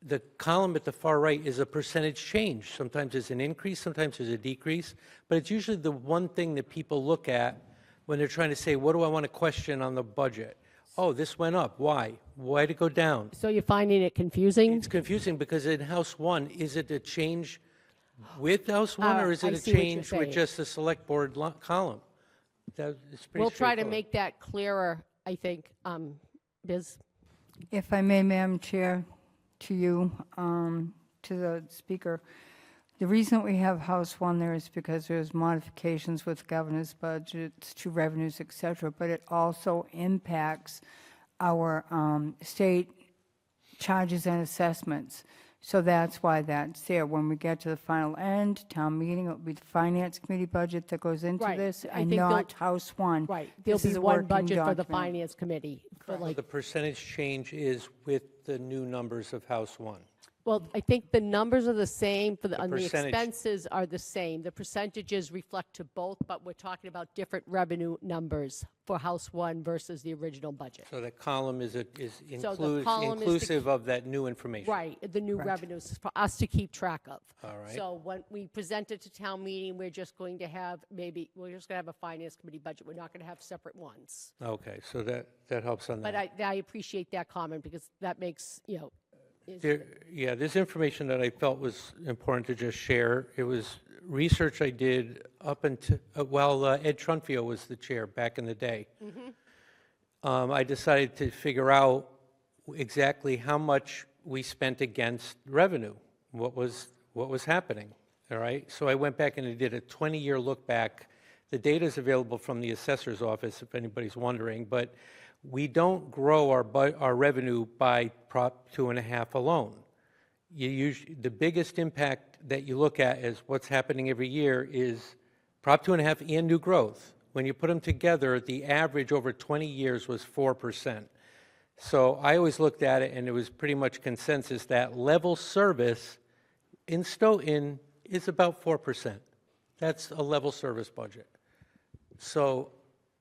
The column at the far right is a percentage change. Sometimes it's an increase, sometimes it's a decrease, but it's usually the one thing that people look at when they're trying to say, what do I want to question on the budget? Oh, this went up. Why? Why did it go down? So you're finding it confusing? It's confusing because in House 1, is it a change with House 1 or is I it a see what you're change with saying. just the select board column? It's pretty We'll try to straightforward. make that clearer, I think. Biz? If I may, Madam Chair, to you, to the speaker, the reason we have House 1 there is because there's modifications with governor's budgets to revenues, et cetera, but it also impacts our state charges and assessments. So that's why that's there. When we get to the final end, town meeting, it'll be the Finance Committee budget that goes into Right. this, I and think not House 1. Right. There'll This is be a one working budget for the document. Finance Committee. For So like, the percentage change is with the new numbers of House 1. well, I think the numbers are the same, on the percentage. expenses are the same. The percentages reflect to both, but we're talking about different revenue numbers for House 1 versus the original budget. So that column is So the column is the inclusive of that new information. Right, the new revenues for us to keep track of. All right. So when we present it to town meeting, we're just going to have we're just going to have a Finance Committee budget. We're not going to have separate ones. Okay, so that helps on that. But I appreciate that comment because that makes, is- Yeah, there's information that I felt was important to just share. It was research I did up until, Ed Trunfio was the chair back in the day. I decided to figure out exactly how much we spent against revenue, what was happening, all right? So I went back and I did a 20-year look back. The data is available from the assessor's office, if anybody's wondering, but we don't grow our revenue by Prop 2.5 alone. The biggest impact that you look at is what's happening every year is Prop 2.5 and new growth. When you put them together, the average over 20 years was 4%. So I always looked at it, and it was pretty much consensus that level service in Stoughton is about 4%. That's a level service budget. So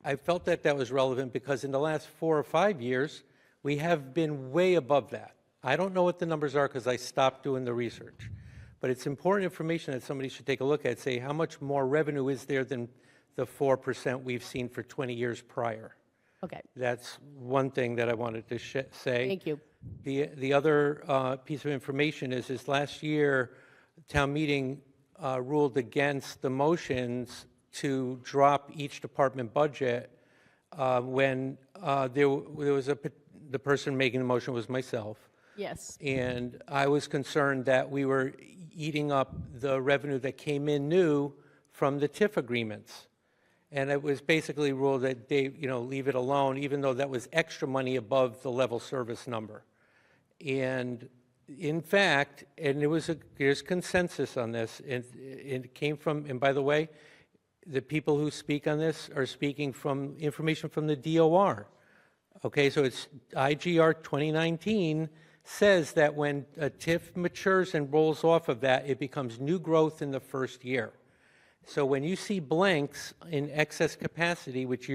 I felt that that was relevant because in the last 4 or 5 years, we have been way above that. I don't know what the numbers are because I stopped doing the research. But it's important information that somebody should take a look at, say how much more revenue is there than the 4% we've seen for 20 years prior. okay, That's one thing that I wanted to say. thank you. The other piece of information is last year, town meeting ruled against the motions to drop each department budget when there was the person making the motion was myself. Yes. And I was concerned that we were eating up the revenue that came in new from the TIF agreements. And it was basically ruled that they, leave it alone, even though that was extra money above the level service number. And in fact, and there's consensus on this, and it came from, and by the way, the people who speak on this are speaking from information from the DOR. Okay, so it's IGR 2019 says that when a TIF matures and rolls off of that, it becomes new growth in the first year. So when you see blanks in excess capacity, which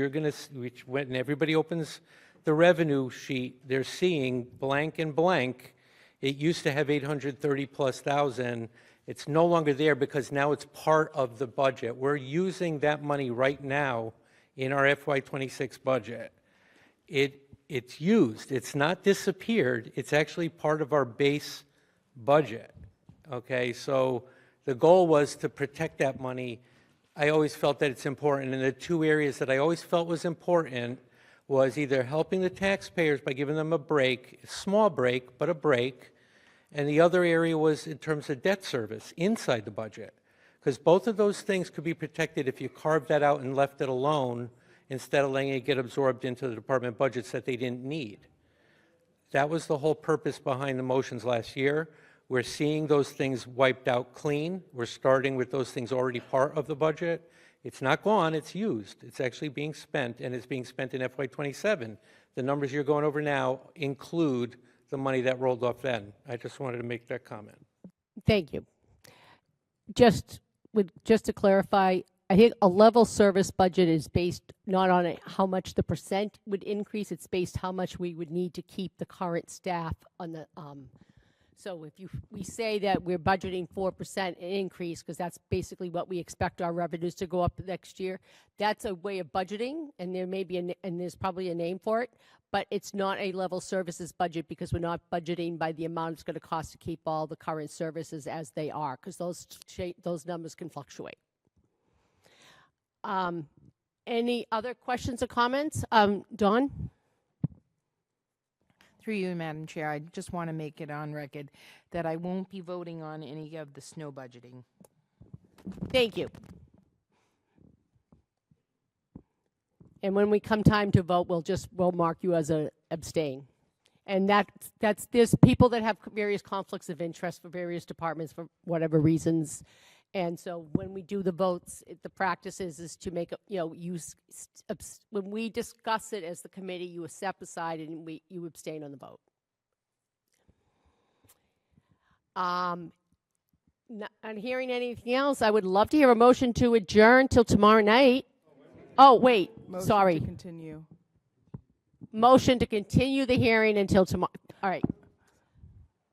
when everybody opens the revenue sheet, they're seeing blank and blank. It used to have 830 plus thousand. It's no longer there because now it's part of the budget. We're using that money right now in our FY26 budget. It's used. It's not disappeared. It's actually part of our base budget. Okay, so The goal was to protect that money. I always felt that it's important, and the two areas that I always felt was important was either helping the taxpayers by giving them a break, a small break, but a break, and the other area was in terms of debt service inside the budget. Because both of those things could be protected if you carved that out and left it alone instead of letting it get absorbed into the department budgets that they didn't need. That was the whole purpose behind the motions last year. We're seeing those things wiped out clean. We're starting with those things already part of the budget. It's not gone, it's used. It's actually being spent, and it's being spent in FY27. The numbers you're going over now include the money that rolled off then. I just wanted to make that comment. Thank you. Just to clarify, I think a level service budget is based not on how much the percent would increase, it's based how much we would need to keep the current staff on the, so if we say that we're budgeting 4% increase, because that's basically what we expect our revenues to go up next year, that's a way of budgeting, and there may be, and there's probably a name for it, but it's not a level services budget because we're not budgeting by the amount it's going to cost to keep all the current services as they are, because those numbers can fluctuate. Any other questions or comments? Dawn? Through you, Madam Chair, I just want to make it on record that I won't be voting on any of the snow budgeting. Thank you. And when we come time to vote, we'll mark you as a abstain. And there's people that have various conflicts of interest for various departments for whatever reasons. And so when we do the votes, the practice is to make, when we discuss it as the committee, you step aside and you abstain on the vote. Not hearing anything else, I would love to hear a motion to adjourn till tomorrow night. Oh, wait, Motion sorry. to continue. Motion to continue the hearing until tomorrow. All right.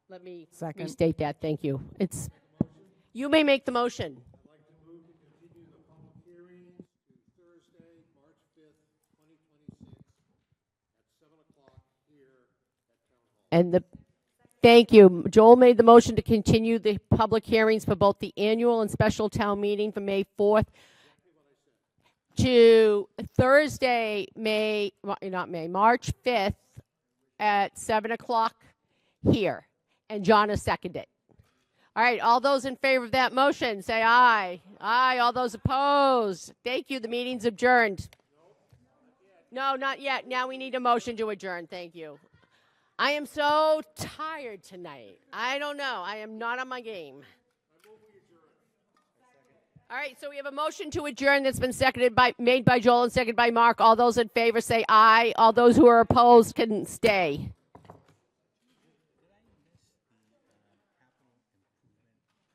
Let me Second. restate that. Thank you. You may make the motion. I'd like to move to continue the public hearings to Thursday, March 5th, 2026 at 7 o'clock here at Town Hall. Thank you. Joel made the motion to continue the public hearings for both the annual and special town meeting for May 4th to Thursday, March 5th at 7 o'clock here. And John has seconded. All right, all those in favor of that motion, say aye. Aye, all those opposed. Thank you, the meeting's adjourned. No, not yet. Now we need a motion to adjourn. Thank you. I am so tired tonight. I don't know. I am not on my game. All right, so we have a motion to adjourn that's been made by Joel and seconded by Mark. All those in favor say aye. All those who are opposed can stay.